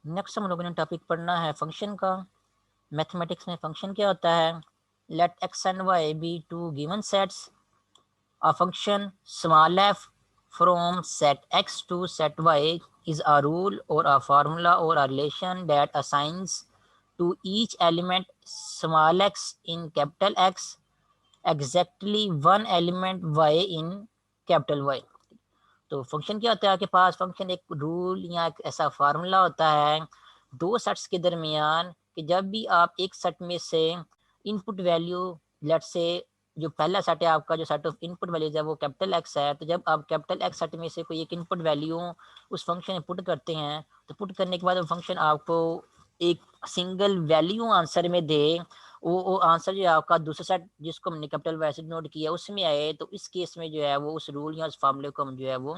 Next हम लोगों ने टॉपिक पढ़ना है फंक्शन का। मैथमेटिक्स में फंक्शन क्या होता है? Let x and y be two given sets. A function small f from set x to set y is a rule or a formula or a relation that assigns to each element small x in capital X exactly one element y in capital Y। तो function क्या होता है आपके पास? Function एक rule या एक ऐसा formula होता है दो सेट्स के दरमियान कि जब भी आप एक सेट में से इनपुट वैल्यू, लेट से जो पहला सेट है आपका, जो सेट ऑफ इनपुट वैल्यूज है वो कैपिटल एक्स है, तो जब आप कैपिटल एक्स सेट में से कोई एक इनपुट वैल्यू उस फंक्शन में पुट करते हैं तो पुट करने के बाद वो फंक्शन आपको एक सिंगल वैल्यू आंसर में दे। वो आंसर जो है आपका दूसरा सेट जिसको हमने कैपिटल वाई से डिनोट किया उसमें आए, तो इस केस में जो है वो उस रूल या उस फार्मूले को हम जो है वो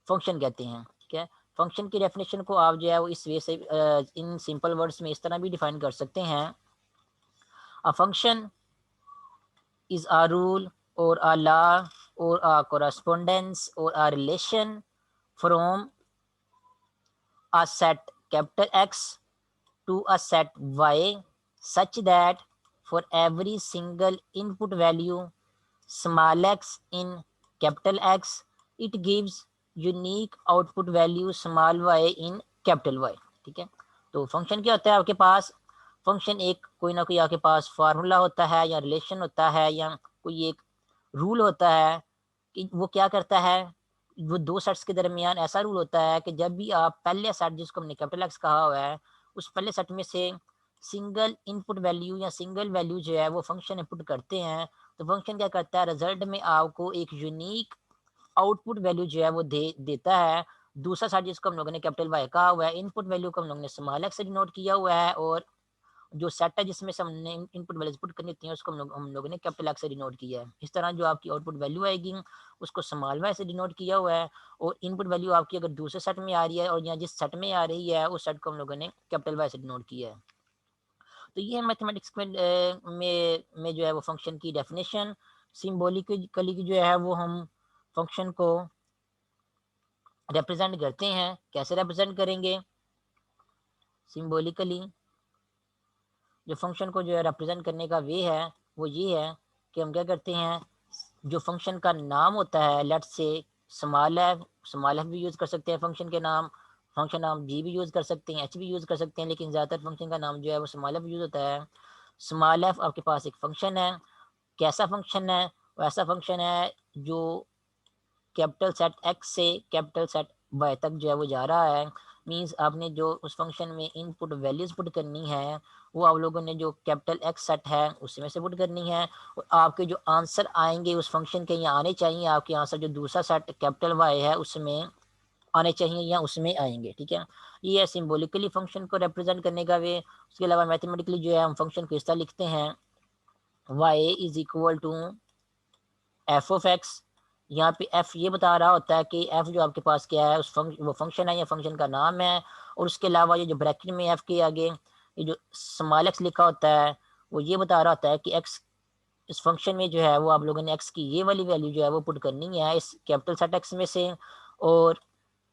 फंक्शन कहते हैं। ठीक है। फंक्शन की डेफिनेशन को आप जो है वो इस वे से इन सिंपल वर्ड्स में इस तरह भी डिफाइन कर सकते हैं। A function is a rule or a law or a correspondence or a relation from a set capital X to a set Y such that for every single input value small x in capital X it gives unique output value small y in capital Y। ठीक है। तो function क्या होता है आपके पास? Function एक कोई ना कोई आपके पास फार्मूला होता है या रिलेशन होता है या कोई एक रूल होता है कि वो क्या करता है, वो दो सेट्स के दरमियान ऐसा रूल होता है कि जब भी आप पहले सेट जिसको हमने कैपिटल एक्स कहा हुआ है उस पहले सेट में से सिंगल इनपुट वैल्यू या सिंगल वैल्यू जो है वो फंक्शन इनपुट करते हैं, तो फंक्शन क्या करता है, रिजल्ट में आपको एक यूनिक आउटपुट वैल्यू जो है वो देता है। दूसरा सेट जिसको हम लोगों ने कैपिटल वाई कहा हुआ है, इनपुट वैल्यू को हम लोगों ने स्मॉल एक्स से डिनोट किया हुआ है, और जो सेट है जिसमें से हमने इनपुट वैल्यूज पुट करनी होती है उसको हम लोगों ने कैपिटल एक्स से डिनोट किया है। इस तरह जो आपकी आउटपुट वैल्यू आएगी उसको स्मॉल वाई से डिनोट किया हुआ है, और इनपुट वैल्यू आपकी अगर दूसरे सेट में आ रही है और या जिस सेट में आ रही है उस सेट को हम लोगों ने कैपिटल वाई से डिनोट किया है। तो ये मैथमेटिक्स में जो है वो फंक्शन की डेफिनेशन। सिम्बोलिकली की जो है वो हम फंक्शन को रिप्रेजेंट करते हैं। कैसे रिप्रेजेंट करेंगे? सिम्बोलिकली जो फंक्शन को जो है रिप्रेजेंट करने का वे है वो ये है कि हम क्या करते हैं, जो फंक्शन का नाम होता है, लेट्स से स्मॉल एफ भी यूज़ कर सकते हैं फंक्शन के नाम, फंक्शन नाम जी भी यूज़ कर सकते हैं, एच भी यूज़ कर सकते हैं, लेकिन ज़्यादातर फंक्शन का नाम जो है वो स्मॉल एफ यूज़ होता है। स्मॉल एफ आपके पास एक फंक्शन है। कैसा फंक्शन है? वैसा फंक्शन है जो कैपिटल सेट एक्स से कैपिटल सेट वाई तक जो है वो जा रहा है। मींस आपने जो उस फंक्शन में इनपुट वैल्यूज पुट करनी है वो आप लोगों ने जो कैपिटल एक्स सेट है उसमें से पुट करनी है, और आपके जो आंसर आएंगे उस फंक्शन के यहाँ आने चाहिए, आपके आंसर जो दूसरा सेट कैपिटल वाई है उसमें आने चाहिए या उसमें आएंगे। ठीक है। ये है सिम्बोलिकली फंक्शन को रिप्रेजेंट करने का वे। उसके अलावा मैथमेटिकली जो है हम फंक्शन को इस तरह लिखते हैं, y is equal to f of x. यहाँ पे एफ ये बता रहा होता है कि एफ जो आपके पास क्या है, वो फंक्शन है या फंक्शन का नाम है, और उसके अलावा ये जो ब्रैकेट में एफ के आगे ये जो स्मॉल एक्स लिखा होता है वो ये बता रहा होता है कि एक्स इस फंक्शन में जो है वो आप लोगों ने एक्स की ये वाली वैल्यू जो है वो पुट करनी है इस कैपिटल सेट एक्स में से। और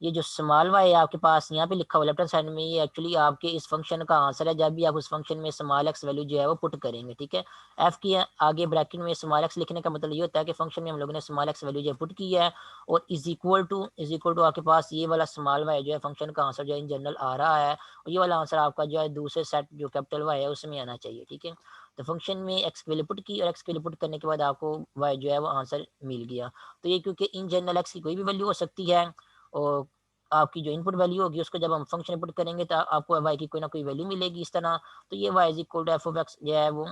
ये जो स्मॉल वाई है आपके पास यहाँ पे लिखा हुआ लेफ्ट हैंड साइड में, ये एक्चुअली आपके इस फंक्शन का आंसर है जब भी आप उस फंक्शन में स्मॉल एक्स वैल्यू जो है वो पुट करेंगे। ठीक है। एफ की आगे ब्रैकेट में स्मॉल एक्स लिखने का मतलब ये होता है कि फंक्शन में हम लोगों ने स्मॉल एक्स वैल्यू जो है पुट की है, और इज इक्वल टू आपके पास ये वाला स्मॉल वाई जो है फंक्शन का आंसर जो है इन जनरल आ रहा है, और ये वाला आंसर आपका जो है दूसरे सेट जो कैपिटल वाई है उसमें आना चाहिए। ठीक है। तो फंक्शन में एक्स की वैल्यू पुट की और एक्स की वैल्यू पुट करने के बाद आपको वाई जो है वो आंसर मिल गया। तो ये क्योंकि इन जनरल एक्स की कोई भी वैल्यू हो सकती है, और आपकी जो इनपुट वैल्यू होगी उसको जब हम फंक्शन इनपुट करेंगे तो आपको वाई की कोई ना कोई वैल्यू मिलेगी इस तरह। तो ये y is equal to f of x जो है वो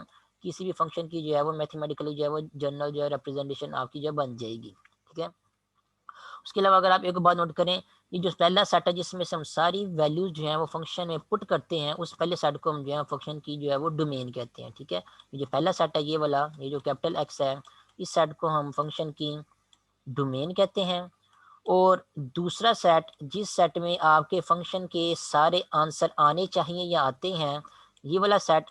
किसी भी फंक्शन की जो है वो मैथमेटिकली जो है वो जनरल जो है रिप्रेजेंटेशन आपकी जो बन जाएगी। ठीक है। उसके अलावा अगर आप एक बात नोट करें, ये जो पहला सेट है जिसमें से हम सारी वैल्यूज जो है वो फंक्शन में पुट करते हैं उस पहले सेट को हम जो है फंक्शन की जो है वो डोमेन कहते हैं। ठीक है। ये जो पहला सेट है ये वाला, ये जो कैपिटल एक्स है, इस सेट को हम फंक्शन की डोमेन कहते हैं। और दूसरा सेट जिस सेट में आपके फंक्शन के सारे आंसर आने चाहिए या आते हैं, ये वाला सेट,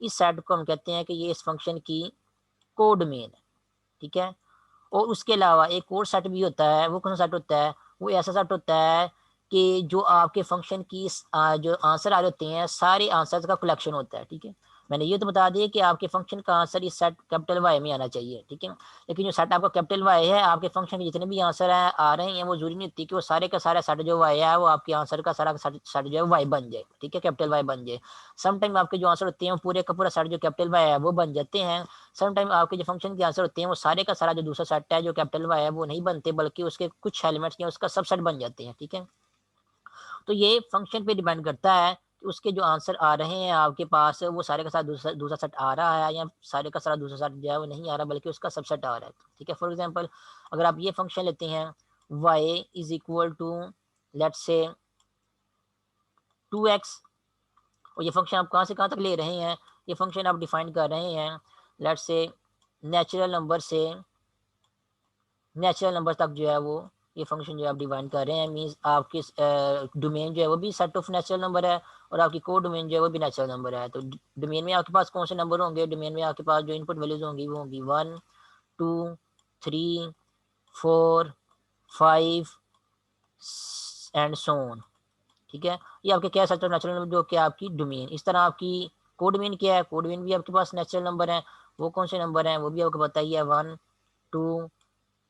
इस सेट को हम कहते हैं कि ये इस फंक्शन की कोड मेन है। ठीक है। और उसके अलावा एक और सेट भी होता है, वो कौन सा सेट होता है? वो ऐसा सेट होता है कि जो आपके फंक्शन की जो आंसर आ रहे होते हैं सारे आंसर्स का कलेक्शन होता है, ठीक है। मैंने ये तो बता दिया कि आपके फंक्शन का आंसर इस सेट कैपिटल वाई में आना चाहिए, ठीक है। लेकिन जो सेट आपका कैपिटल वाई है, आपके फंक्शन के जितने भी आंसर आ रहे हैं वो जरूरी नहीं होती कि वो सारे का सारा सेट जो वाई है वो आपके आंसर का सारा सेट जो है वाई बन जाए, ठीक है, कैपिटल वाई बन जाए। समटाइम आपके जो आंसर होते हैं वो पूरे का पूरा सेट जो कैपिटल वाई है वो बन जाते हैं। समटाइम आपके जो फंक्शन के आंसर होते हैं वो सारे का सारा जो दूसरा सेट है जो कैपिटल वाई है वो नहीं बनते, बल्कि उसके कुछ एलिमेंट्स या उसका सबसेट बन जाते हैं, ठीक है। तो ये फंक्शन पे डिपेंड करता है कि उसके जो आंसर आ रहे हैं आपके पास वो सारे का सारा दूसरा दूसरा सेट आ रहा है या सारे का सारा दूसरा सेट जो है वो नहीं आ रहा, बल्कि उसका सबसेट आ रहा है, ठीक है। फॉर एग्जांपल अगर आप ये फंक्शन लेते हैं y is equal to let's say 2x, और ये फंक्शन आप कहाँ से कहाँ तक ले रहे हैं, ये फंक्शन आप डिफाइन कर रहे हैं लेट्स से नेचुरल नंबर से नेचुरल नंबर तक जो है वो ये फंक्शन जो आप डिफाइन कर रहे हैं, मींस आपकी डोमेन जो है वो भी सेट ऑफ नेचुरल नंबर है और आपकी कोड डोमेन जो है वो भी नेचुरल नंबर है। तो डोमेन में आपके पास कौन से नंबर होंगे, डोमेन में आपके पास जो इनपुट वैल्यूज होंगी वो होंगी 1 2 3 4 5 एंड सो ऑन, ठीक है। ये आपके क्या सेट ऑफ नेचुरल नंबर जो कि आपकी डोमेन। इस तरह आपकी कोड डोमेन क्या है, कोड डोमेन भी आपके पास नेचुरल नंबर है। वो कौन से नंबर हैं वो भी आपको पता ही है, 1 2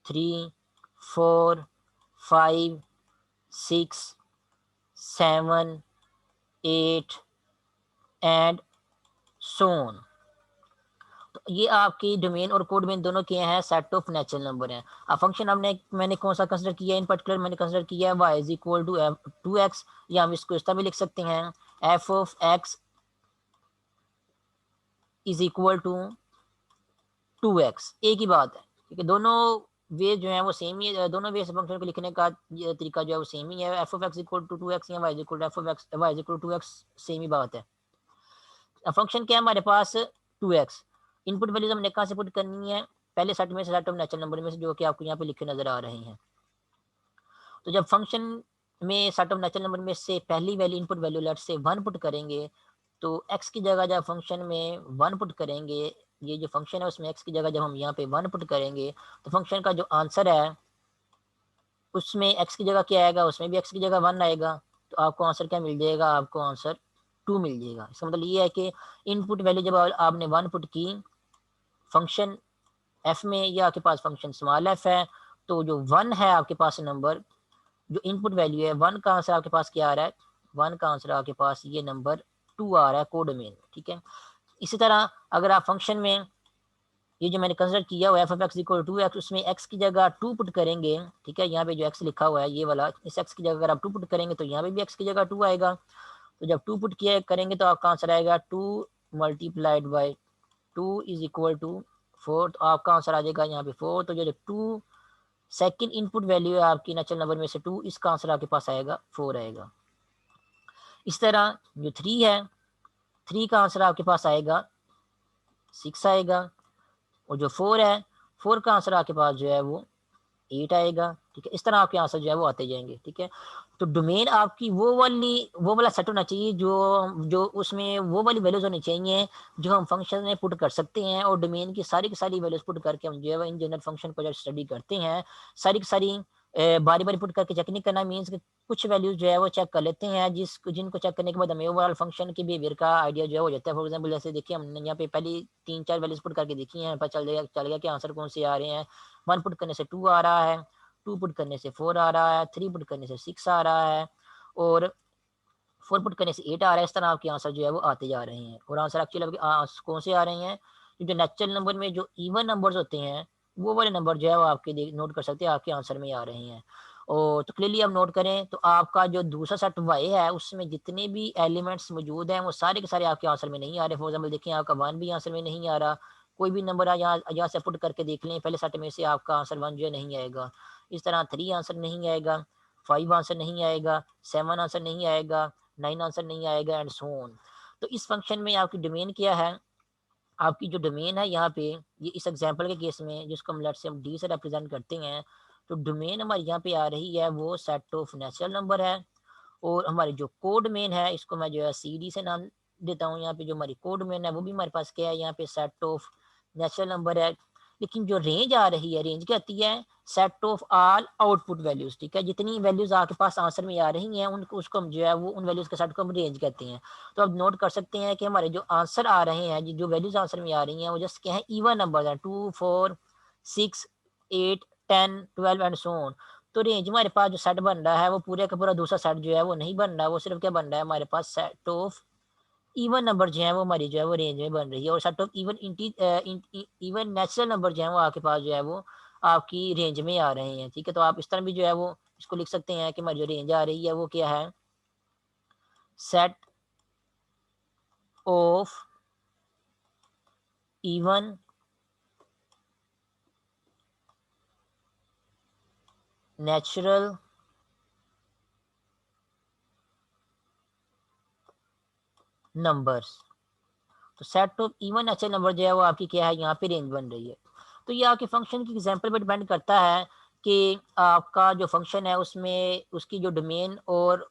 3 4 5 6 7 8 एंड सो ऑन। तो ये आपकी डोमेन और कोड डोमेन दोनों क्या हैं, सेट ऑफ नेचुरल नंबर हैं। अब फंक्शन हमने मैंने कौन सा कंसिडर किया है, इन पर्टिकुलर मैंने कंसिडर किया है y is equal to 2x, या हम इसको इस तरह भी लिख सकते हैं f of x is equal to 2x। एक ही बात है, ठीक है। दोनों वे जो है वो सेम ही है, दोनों वे फंक्शन को लिखने का तरीका जो है वो सेम ही है। f of x equal to 2x या y equal to f of x y equal to 2x, same ही बात है। फंक्शन क्या है हमारे पास 2x। इनपुट वैल्यूज हमने कहाँ से पुट करनी है, पहले सेट में से, सेट ऑफ नेचुरल नंबर में से, जो कि आपको यहाँ पे लिखे नजर आ रहे हैं। तो जब फंक्शन में सेट ऑफ नेचुरल नंबर में से पहली वैल्यू इनपुट वैल्यू लेट से 1 पुट करेंगे, तो x की जगह जब फंक्शन में 1 पुट करेंगे, ये जो फंक्शन है उसमें x की जगह जब हम यहाँ पे 1 पुट करेंगे तो फंक्शन का जो आंसर है उसमें x की जगह क्या आएगा, उसमें भी x की जगह 1 आएगा। तो आपको आंसर क्या मिल जाएगा, आपको आंसर 2 मिल जाएगा। इसका मतलब ये है कि इनपुट वैल्यू जब आपने 1 पुट की फंक्शन f में, या आपके पास फंक्शन स्मॉल f है, तो जो 1 है आपके पास नंबर, जो इनपुट वैल्यू है 1 का आंसर आपके पास क्या आ रहा है, 1 का आंसर आपके पास ये नंबर 2 आ रहा है कोड में, ठीक है। इसी तरह अगर आप फंक्शन में ये जो मैंने कंसिडर किया हुआ है f of x equal to x, उसमें एक्स की जगह 2 पुट करेंगे, ठीक है। यहाँ पे जो एक्स लिखा हुआ है ये वाला, इस एक्स की जगह अगर आप 2 पुट करेंगे तो यहाँ पे भी एक्स की जगह 2 आएगा। तो जब 2 पुट किया करेंगे तो आपका आंसर आएगा 2 multiplied by 2 is equal to 4। तो आपका आंसर आ जाएगा यहाँ पे 4। तो जो 2 सेकेंड इनपुट वैल्यू है आपकी नेचुरल नंबर में से 2, इसका आंसर आपके पास आएगा 4 आएगा। इस तरह जो 3 है, 3 का आंसर आपके पास आएगा 6 आएगा, और जो 4 है, 4 का आंसर आपके पास जो है वो 8 आएगा, ठीक है। इस तरह आपके आंसर जो है वो आते जाएंगे, ठीक है। तो डोमेन आपकी वो वाला सेट होना चाहिए जो जो उसमें वो वाली वैल्यूज होनी चाहिए जो हम फंक्शन में पुट कर सकते हैं, और डोमेन की सारी वैल्यूज पुट करके हम जो है इन जनरल फंक्शन को जब स्टडी करते हैं की सारी बारी बारी पुट करके चेक नहीं करना, मीन्स कुछ वैल्यूज जो है वो चेक कर लेते हैं, जिनको चेक करने के बाद हमें ओवरऑल फंक्शन के बिहेवियर का आइडिया जो है हो जाता है। फॉर एग्जांपल जैसे देखिए हमने यहाँ पे पहली 3-4 वैल्यूज पुट करके देखी हैं, पता चल गया कि आंसर कौन से आ रहे हैं। 1 पुट करने से 2 आ रहा है, 2 पुट करने से 4 आ रहा है, 3 पुट करने से 6 आ रहा है, और 4 पुट करने से 8 आ रहा है। इस तरह आपके आंसर जो है वो आते जा रहे हैं, और आंसर एक्चुअली कौन से आ रहे हैं, जो नेचुरल नंबर में जो इवन नंबर्स होते हैं वो वाले नंबर जो है वो आपके नोट कर सकते हैं, आपके आंसर में आ रहे हैं। और तो क्लियरली आप नोट करें तो आपका जो दूसरा सेट वाई है उसमें जितने भी एलिमेंट्स मौजूद हैं वो सारे के सारे आपके आंसर में नहीं आ रहे। फॉर एग्जाम्पल देखिए आपका 1 भी आंसर में नहीं आ रहा, कोई भी नंबर यहाँ से पुट करके देख लें पहले सेट में से, आपका आंसर 1 जो है नहीं आएगा। इस तरह 3 आंसर नहीं आएगा, 5 आंसर नहीं आएगा, 7 आंसर नहीं आएगा, 9 आंसर नहीं आएगा, एंड सो ऑन। तो इस फंक्शन में आपकी डोमेन क्या है, आपकी जो डोमेन है यहाँ पे, ये इस एग्जांपल के केस में जिसको हम लेट से हम डी से रिप्रेजेंट करते हैं, तो डोमेन हमारी यहाँ पे आ रही है वो सेट ऑफ नेचुरल नंबर है। और हमारी जो कोड मेन है इसको मैं जो है सी डी से नाम देता हूँ। यहाँ पे जो हमारी कोड मेन है वो भी हमारे पास क्या है, यहाँ पे सेट ऑफ नेचुरल नंबर है। लेकिन जो रेंज आ रही है, रेंज क्या आती है, set of all output values, ठीक है, जितनी वैल्यूज आपके पास आंसर में आ रही हैं उनको, उसको हम जो है वो उन वैल्यूज के सेट को हम रेंज कहते हैं। तो अब नोट कर सकते हैं कि हमारे जो आंसर आ रहे हैं, जो वैल्यूज आंसर में आ रही हैं वो जस्ट क्या है, इवन नंबर है, 2 4 6 8 10 12 एंड सो ऑन। तो रेंज हमारे पास जो सेट बन रहा है वो पूरे का पूरा दूसरा सेट जो है वो नहीं बन रहा है, वो सिर्फ क्या बन रहा है, हमारे पास सेट ऑफ इवन नंबर जो है वो हमारी जो है वो रेंज में बन रही है, और set of even even natural number जो है वो आपके पास जो है वो आपकी रेंज में आ रहे हैं, ठीक है। तो आप इस तरह भी जो है वो इसको लिख सकते हैं कि हमारी जो रेंज आ रही है वो क्या है, set of even natural numbers. तो set of even natural number जो है वो आपकी क्या है, यहाँ पे रेंज बन रही है। तो ये आपके फंक्शन की एग्जांपल पर डिपेंड करता है कि आपका जो फंक्शन है उसमें उसकी जो डोमेन और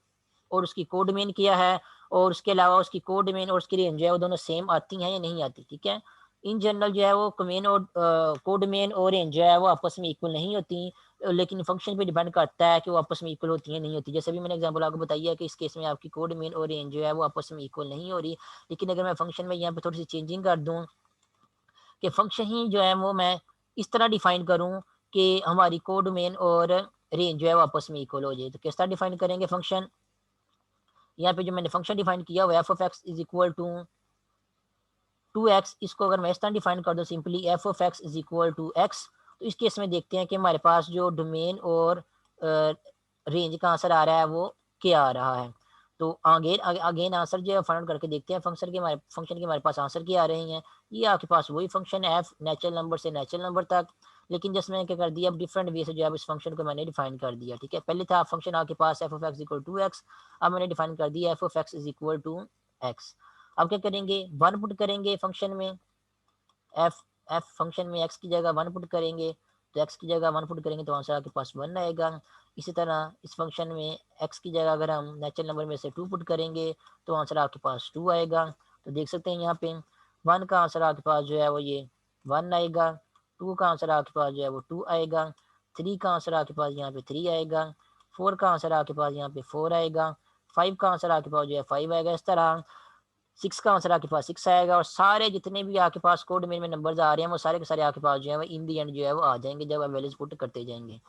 उसकी कोड डोमेन क्या है, और उसके अलावा उसकी कोड डोमेन और उसकी रेंज जो है वो दोनों सेम आती हैं या नहीं आती, ठीक है। इन जनरल जो है वो कमेन और कोड डोमेन और रेंज जो है वो आपस में इक्वल नहीं होती, लेकिन फंक्शन पे डिपेंड करता है कि वो आपस में इक्वल होती है नहीं होती। जैसे भी मैंने एग्जांपल आपको बताई है कि इस केस में आपकी कोड डोमेन और रेंज जो है वो आपस में इक्वल नहीं हो रही, लेकिन अगर मैं फंक्शन में यहाँ पे थोड़ी सी चेंजिंग कर दूँ कि फंक्शन ही जो है वो मैं इस तरह डिफाइन करूँ कि हमारी कोड डोमेन और रेंज जो है वो आपस में इक्वल हो जाए, तो किस तरह डिफाइन करेंगे फंक्शन, यहाँ पे जो मैंने फंक्शन डिफाइन किया हुआ है f of x is equal to 2x, इसको अगर मैं इस तरह डिफाइन कर दूँ simply f of x is equal to x, तो इस केस में देखते हैं कि हमारे पास जो डोमेन और रेंज का आंसर आ रहा है वो क्या आ रहा है। तो अगेन अगेन आंसर जो है फाइंड करके देखते हैं फंक्शन के हमारे पास आंसर क्या आ रहे हैं। ये आपके पास वही फंक्शन है एफ नेचुरल नंबर से नेचुरल नंबर तक, लेकिन जैसे मैंने क्या कर दिया, अब डिफरेंट वे से जो है इस फंक्शन को मैंने डिफाइन कर दिया, ठीक है। पहले था फंक्शन आपके पास f of x equal to x, अब मैंने डिफाइन कर दिया f of x is equal to x. अब क्या करेंगे, वन पुट करेंगे फंक्शन में, एफ एफ फंक्शन में एक्स की जगह वन पुट करेंगे, तो एक्स की जगह वन पुट करेंगे तो आंसर आपके पास वन आएगा। इसी तरह इस फंक्शन में एक्स की जगह अगर हम नेचुरल नंबर में से टू पुट करेंगे तो आंसर आपके पास टू आएगा। तो देख सकते हैं यहाँ पे वन का आंसर आपके पास जो है वो ये वन आएगा, टू का आंसर आपके पास जो है वो टू आएगा, थ्री का आंसर आपके पास यहाँ पे थ्री आएगा, फोर का आंसर आपके पास यहाँ पे फोर आएगा, फाइव का आंसर आपके पास जो है फाइव आएगा। इस तरह सिक्स का आंसर आपके पास सिक्स आएगा, और सारे जितने भी आपके पास कोड में नंबर्स आ रहे हैं वो सारे के सारे आपके पास जो है वो इन दी एंड जो है वो आ जाएंगे जब आप वैल्यूज पुट करते जाएंगे।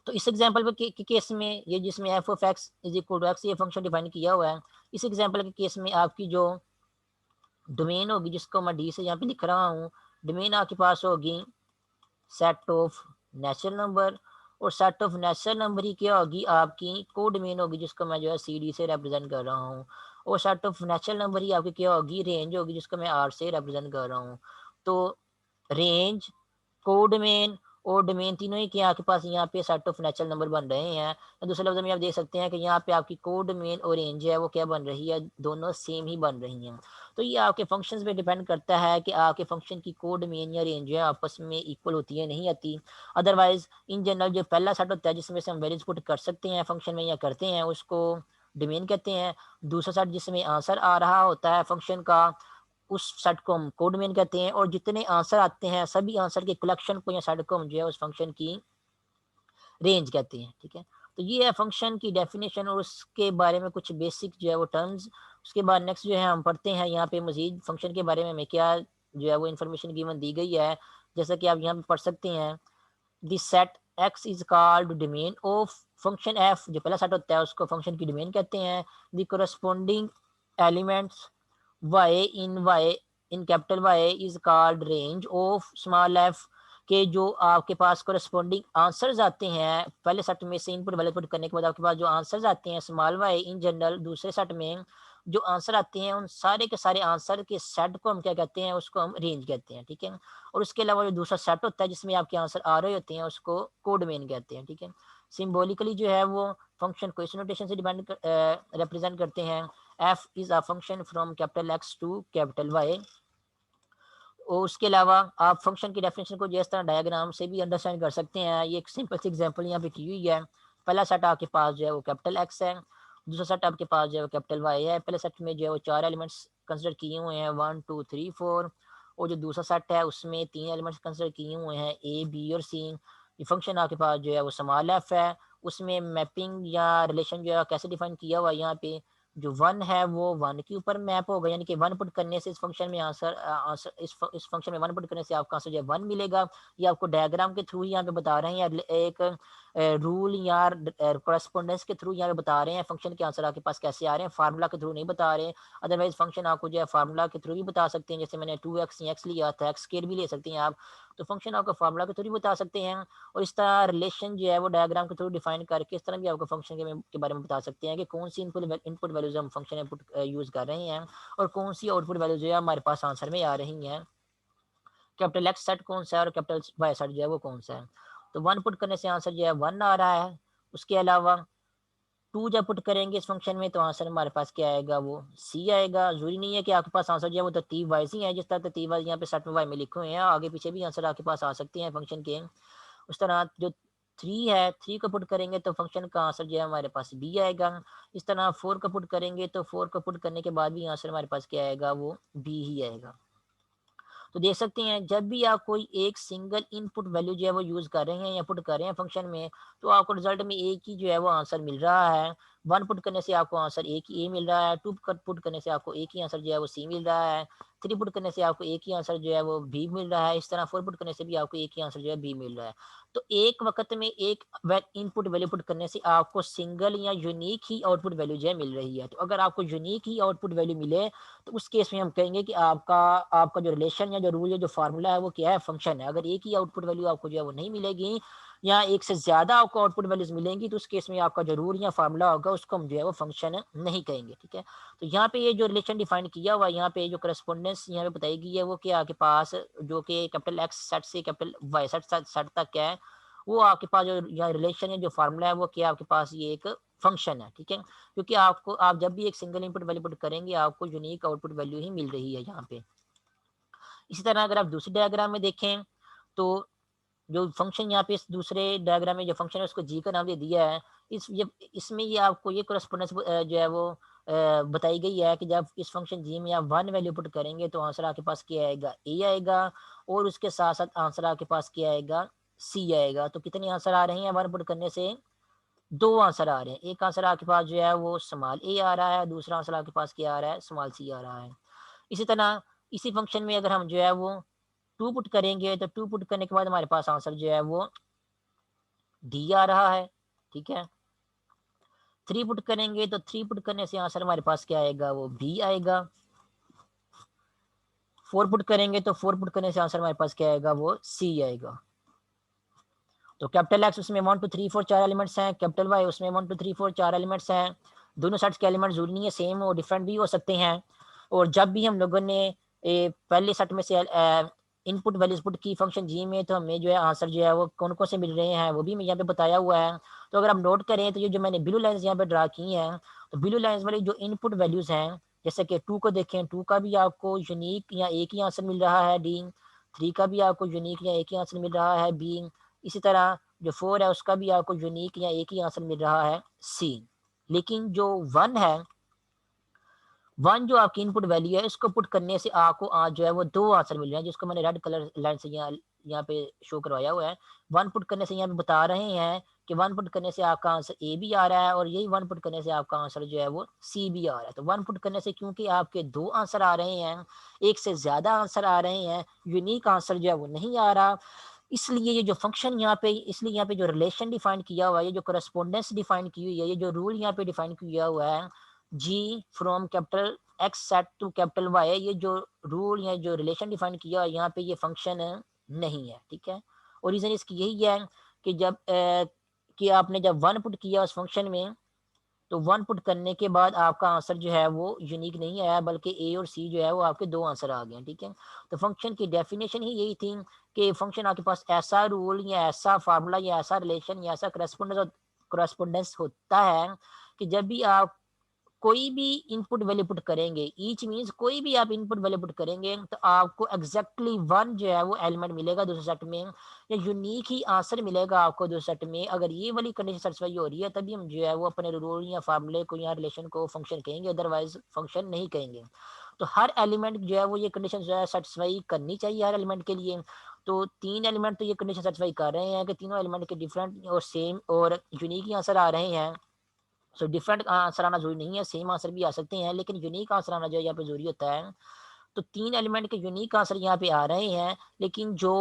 तो इस एग्जांपल के केस में ये जिसमें f of x is equal to x ये फंक्शन डिफाइन किया हुआ है, इस एग्जांपल के केस में आपकी जो डोमेन होगी जिसको मैं डी से यहाँ पे लिख रहा हूँ, डोमेन आपके पास होगी सेट ऑफ नेचुरल नंबर, और सेट ऑफ नेचुरल नंबर ही क्या होगी, आपकी कोड डोमेन होगी जिसको मैं जो है सी डी से रिप्रेजेंट कर रहा हूँ, और सेट ऑफ नेचुरल नंबर ही आपकी क्या होगी, रेंज होगी जिसको मैं आर से रिप्रेजेंट कर रहा हूँ। तो रेंज, कोड डोमेन और डोमेन तीनों ही क्या आपके पास यहाँ पे सेट ऑफ नेचुरल नंबर बन रहे हैं। तो दूसरे लफ्ज़ में आप देख सकते हैं कि यहाँ पे आपकी कोड डोमेन और रेंज है वो क्या बन रही है, दोनों सेम ही बन रही हैं। तो ये आपके फंक्शंस पे डिपेंड करता है कि आपके फंक्शन की कोड डोमेन या रेंज है आपस में इक्वल होती है नहीं आती। अदरवाइज इन जनरल जो पहला सेट होता है जिसमें से हम वैल्यूज पुट कर सकते हैं फंक्शन में या करते हैं उसको डोमेन कहते हैं। दूसरा सेट जिसमें आंसर आ रहा होता है फंक्शन का उस सेट को हम कोड डोमेन कहते हैं, और जितने आंसर आते हैं सभी आंसर के कलेक्शन को या सेट को हम जो है उस फंक्शन की रेंज कहते हैं, ठीक है। तो ये है फंक्शन की डेफिनेशन और उसके बारे में कुछ बेसिक जो है वो टर्म्स। उसके बाद नेक्स्ट जो है हम पढ़ते हैं यहाँ पे मजीद फंक्शन के बारे में हमें क्या जो है वो इन्फॉर्मेशन गिवन दी गई है। जैसा कि आप यहाँ पे पढ़ सकते हैं, this set x is called domain of function F, जो पहला सेट होता है उसको फंक्शन की डोमेन कहते हैं। The corresponding elements y in capital y is called range of small f, के जो आपके पास कोरस्पोंडिंग आंसर्स आते हैं पहले सेट में से इनपुट वैल्यू पुट करने के बाद आपके पास जो आंसर्स आते हैं स्मॉल वाई इन जनरल दूसरे सेट में जो आंसर आते हैं उन सारे के सारे आंसर के सेट को हम क्या कहते हैं, उसको हम रेंज कहते हैं, ठीक है। और उसके अलावा जो दूसरा सेट होता है जिसमें आपके आंसर आ रहे होते हैं उसको कोड मेन कहते हैं, ठीक है। सिंबॉलिकली जो है वो फंक्शन को इस नोटेशन से डिपेंड रिप्रेजेंट करते हैं, f is a function from capital x to capital y. और उसके अलावा आप फंक्शन की डेफिनेशन को जिस तरह डायग्राम से भी अंडरस्टैंड कर सकते हैं। ये एक सिंपल सी एग्जांपल यहाँ पे की हुई है। पहला सेट आपके पास जो है वो कैपिटल एक्स है, दूसरा सेट आपके पास जो है वो कैपिटल वाई है। पहले सेट में जो है वो चार एलिमेंट्स कंसिडर किए हुए हैं 1 2 3 4, और जो दूसरा सेट है उसमें 3 एलिमेंट्स कंसिडर किए हुए हैं, ए, बी और सी। ये फंक्शन आपके पास जो है वो स्मॉल एफ है। उसमें मैपिंग या रिलेशन जो है कैसे डिफाइन किया हुआ है, यहाँ पे जो 1 है वो 1 के ऊपर मैप होगा, यानी कि 1 पुट करने से इस फंक्शन में आंसर इस फंक्शन में 1 पुट करने से आपका आंसर जो है 1 मिलेगा। ये आपको डायग्राम के थ्रू यहाँ पे बता रहे हैं, या एक रूल या करस्पोंडेंस के थ्रू यहाँ पे बता रहे हैं फंक्शन के आंसर आपके पास कैसे आ रहे हैं, फार्मूला के थ्रू नहीं बता रहे हैं। अदरवाइज फंक्शन आपको जो है फार्मूला के थ्रू भी बता सकते हैं, जैसे मैंने 2x या x लिया था, x स्क्वायर भी ले सकते हैं आप, तो फंक्शन आपका फार्मूला के थ्रू बता सकते हैं। और इस तरह रिलेशन जो है वो डायग्राम के थ्रू डिफाइन करके इस तरह भी आपको फंक्शन के बारे में बता सकते हैं कि कौन सी इनपुट वैल्यूज हम फंक्शन इनपुट यूज कर रहे हैं और कौन सी आउटपुट वैल्यूज जो है हमारे पास आंसर में आ रही हैं। कैपिटल एक्स सेट कौन सा है और कैपिटल वाई सेट जो है वो कौन सा है। तो 1 पुट करने से आंसर जो है 1 आ रहा है। उसके अलावा 2 जब पुट करेंगे इस फंक्शन में तो आंसर हमारे पास क्या आएगा, वो सी आएगा। जरूरी नहीं है कि आपके पास आंसर जो है वो तरतीब वाइज ही है, जिस तरह तरतीब वाइज यहाँ पे सेट में वाई में लिखे हुए हैं, आगे पीछे भी आंसर आपके पास आ सकते हैं फंक्शन के। उस तरह जो 3 है, 3 को पुट करेंगे तो फंक्शन का आंसर जो है हमारे पास बी आएगा। इस तरह 4 को पुट करेंगे तो 4 को पुट करने के बाद भी आंसर हमारे पास क्या आएगा, वो बी ही आएगा। तो देख सकते हैं जब भी आप कोई एक सिंगल इनपुट वैल्यू जो है वो यूज कर रहे हैं या पुट कर रहे हैं फंक्शन में, तो आपको रिजल्ट में एक ही जो है वो आंसर मिल रहा है। 1 पुट करने से आपको आंसर एक ही ए मिल रहा है, 2 पुट करने से आपको एक ही आंसर जो है वो सी मिल रहा है, 3 पुट करने से आपको एक ही आंसर जो है वो बी मिल रहा है, इस तरह 4 पुट करने से भी आपको एक ही आंसर जो है बी मिल रहा है। तो एक वक्त में एक इनपुट वैल्यू पुट करने से आपको सिंगल या यूनिक ही आउटपुट वैल्यू जो है मिल रही है। तो अगर आपको यूनिक ही आउटपुट वैल्यू मिले तो उस केस में हम कहेंगे कि आपका आपका जो रिलेशन या जो रूल या जो फार्मूला है वो क्या है, फंक्शन है। अगर एक ही आउटपुट वैल्यू आपको जो है वो नहीं मिलेगी या एक से ज्यादा आपको आउटपुट वैल्यूज मिलेंगी, तो उस केस में आपका जो रूल या फार्मूला होगा उसको हम जो है वो फंक्शन नहीं कहेंगे। ठीक है, तो यहाँ पे ये जो रिलेशन डिफाइन किया हुआ है, यहाँ पे जो करस्पोंडेंस यहाँ पे बताई गई है वो क्या आपके पास जो कि कैपिटल एक्स सेट से कैपिटल वाई सेट तक है, वो आपके पास जो यहाँ रिलेशन है जो फार्मूला है वो क्या आपके पास ये एक फंक्शन है। ठीक है, क्योंकि आपको आप जब भी एक सिंगल इनपुट वैल्यू पुट करेंगे आपको यूनिक आउटपुट वैल्यू ही मिल रही है यहाँ पे। इसी तरह अगर आप दूसरे डायग्राम में देखें तो जो फंक्शन यहाँ पे इस दूसरे डायग्राम में जो फंक्शन है उसको जी का नाम दे दिया है। इसमें ये आपको ये करस्पोंडेंस जो है वो बताई गई है कि जब इस फंक्शन जी में आप 1 वैल्यू पुट करेंगे तो आंसर आपके पास क्या आएगा, ए आएगा, और उसके साथ साथ आंसर आपके पास क्या आएगा, सी आएगा। तो कितने आंसर आ रहे हैं 1 पुट करने से, 2 आंसर आ रहे हैं। एक आंसर आपके पास जो है वो स्मॉल ए आ रहा है, दूसरा आंसर आपके पास क्या आ रहा है, स्मॉल सी आ रहा है। इसी तरह इसी फंक्शन में अगर हम जो है वो 2 पुट करेंगे तो 2 पुट करने के बाद हमारे पास आंसर जो है वो डी आ रहा है। ठीक है, 3 पुट करेंगे तो 3 पुट करने से आंसर हमारे पास क्या आएगा, वो बी आएगा। 4 पुट करेंगे तो 4 पुट करने से आंसर हमारे पास क्या आएगा, वो सी आएगा। तो कैपिटल एक्स उसमें 1 2 3 4 4 एलिमेंट्स हैं, कैपिटल वाई उसमें 1 2 3 4 4 एलिमेंट्स हैं। दोनों सेट्स के एलिमेंट जरूरी नहीं है सेम और डिफरेंट भी हो सकते हैं। और जब भी हम लोगों ने पहले सेट में से इनपुट वैल्यूज पुट की फंक्शन जी में, तो हमें जो है आंसर जो है वो कौन कौन से मिल रहे हैं वो भी यहाँ पे बताया हुआ है। तो अगर हम नोट करें तो ये जो मैंने ब्लू लाइन्स यहाँ पे ड्रा की हैं, तो ब्लू लाइन्स वाली जो इनपुट वैल्यूज हैं, जैसे कि 2 को देखें, 2 का भी आपको यूनिक या एक ही आंसर मिल रहा है, डी। 3 का भी आपको यूनिक या एक ही आंसर मिल रहा है, बी। इसी तरह जो 4 है उसका भी आपको यूनिक या एक ही आंसर मिल रहा है, सी। लेकिन जो 1 है, 1 जो आपकी इनपुट वैल्यू है इसको पुट करने से आपको आज जो है वो 2 आंसर मिल रहे हैं, जिसको मैंने रेड कलर लाइन से यहाँ पे शो करवाया हुआ है। 1 पुट करने से यहाँ पे बता रहे हैं कि 1 पुट करने से आपका आंसर ए भी आ रहा है और यही 1 पुट करने से आपका आंसर जो है वो सी भी आ रहा है। तो 1 पुट करने से क्योंकि आपके 2 आंसर आ रहे हैं, एक से ज्यादा आंसर आ रहे हैं, यूनिक आंसर जो है वो नहीं आ रहा, इसलिए ये जो फंक्शन यहाँ पे, इसलिए यहाँ पे जो रिलेशन डिफाइन किया हुआ है, ये जो करस्पोंडेंस डिफाइन की हुई है, ये जो रूल यहाँ पे डिफाइन किया हुआ है, g from capital X set to capital Y, ये जो रूल या जो रिलेशन डिफाइन किया है यहाँ पे ये फंक्शन नहीं है। ठीक है, और रीजन इसकी यही है कि जब कि आपने जब 1 पुट किया उस फंक्शन में, तो 1 पुट करने के बाद आपका आंसर जो है वो यूनिक नहीं आया, बल्कि ए और सी जो है वो आपके 2 आंसर आ गए। ठीक है, तो फंक्शन की डेफिनेशन ही यही थी कि फंक्शन आपके पास ऐसा रूल या ऐसा फार्मूला या ऐसा रिलेशन या ऐसा करस्पोंडेंस होता है कि जब भी आप कोई भी इनपुट वैल्यू पुट करेंगे, ईच मीन्स कोई भी आप इनपुट वैल्यू पुट करेंगे तो आपको एग्जैक्टली 1 जो है वो एलिमेंट मिलेगा दूसरे सेट में, या यूनिक ही आंसर मिलेगा आपको दूसरे सेट में। अगर ये वाली कंडीशन सेटिस्फाई हो रही है तभी हम जो है वो अपने रूल या फार्मूले को या रिलेशन को फंक्शन कहेंगे, अदरवाइज फंक्शन नहीं कहेंगे। तो हर एलिमेंट जो है वो ये कंडीशन जो है सेटिस्फाई करनी चाहिए हर एलिमेंट के लिए। तो 3 एलिमेंट तो ये कंडीशन सेटिस्फाई कर रहे हैं कि तीनों एलिमेंट के डिफरेंट और सेम और यूनिक ही आंसर आ रहे हैं। सो डिफरेंट आंसर आना जरूरी नहीं है, सेम आंसर भी आ सकते हैं, लेकिन यूनिक आंसर आना जो है यहाँ पे जरूरी होता है। तो 3 एलिमेंट के यूनिक आंसर यहाँ पे आ रहे हैं, लेकिन जो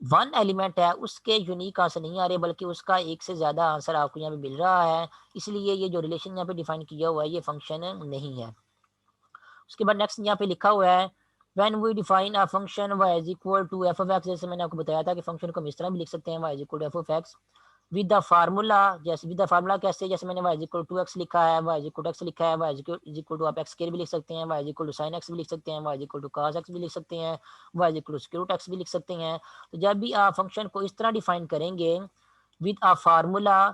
1 एलिमेंट है उसके यूनिक आंसर नहीं आ रहे, बल्कि उसका एक से ज़्यादा आंसर आपको यहाँ पे मिल रहा है। इसलिए ये जो रिलेशन यहाँ पे डिफाइन किया हुआ है ये फंक्शन नहीं है। उसके बाद नेक्स्ट यहाँ पे लिखा हुआ है when we define a function y is equal to f of x, जैसे मैंने आपको बताया था कि फंक्शन को हम इस तरह भी लिख सकते हैं y is equal to f of x with the formula. जैसे विद द फार्मूला कैसे, जैसे मैंने y is equal to x लिखा है, y is equal to x लिखा है, y इज इक्वल टू आप एक्स स्क्वायर भी लिख सकते हैं, y is equal to sine x भी लिख सकते हैं, y is equal to cos x भी लिख सकते हैं, y is equal to square root x भी लिख सकते हैं। तो जब भी आप फंक्शन को इस तरह डिफाइन करेंगे with a formula,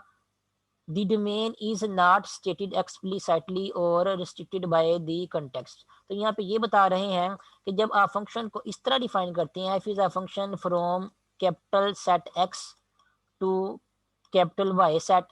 the domain is not stated explicitly or restricted by the context। तो यहाँ पे ये बता रहे हैं कि जब आप फंक्शन को इस तरह डिफाइन करते हैं, फिर a function from capital set x to capital y set,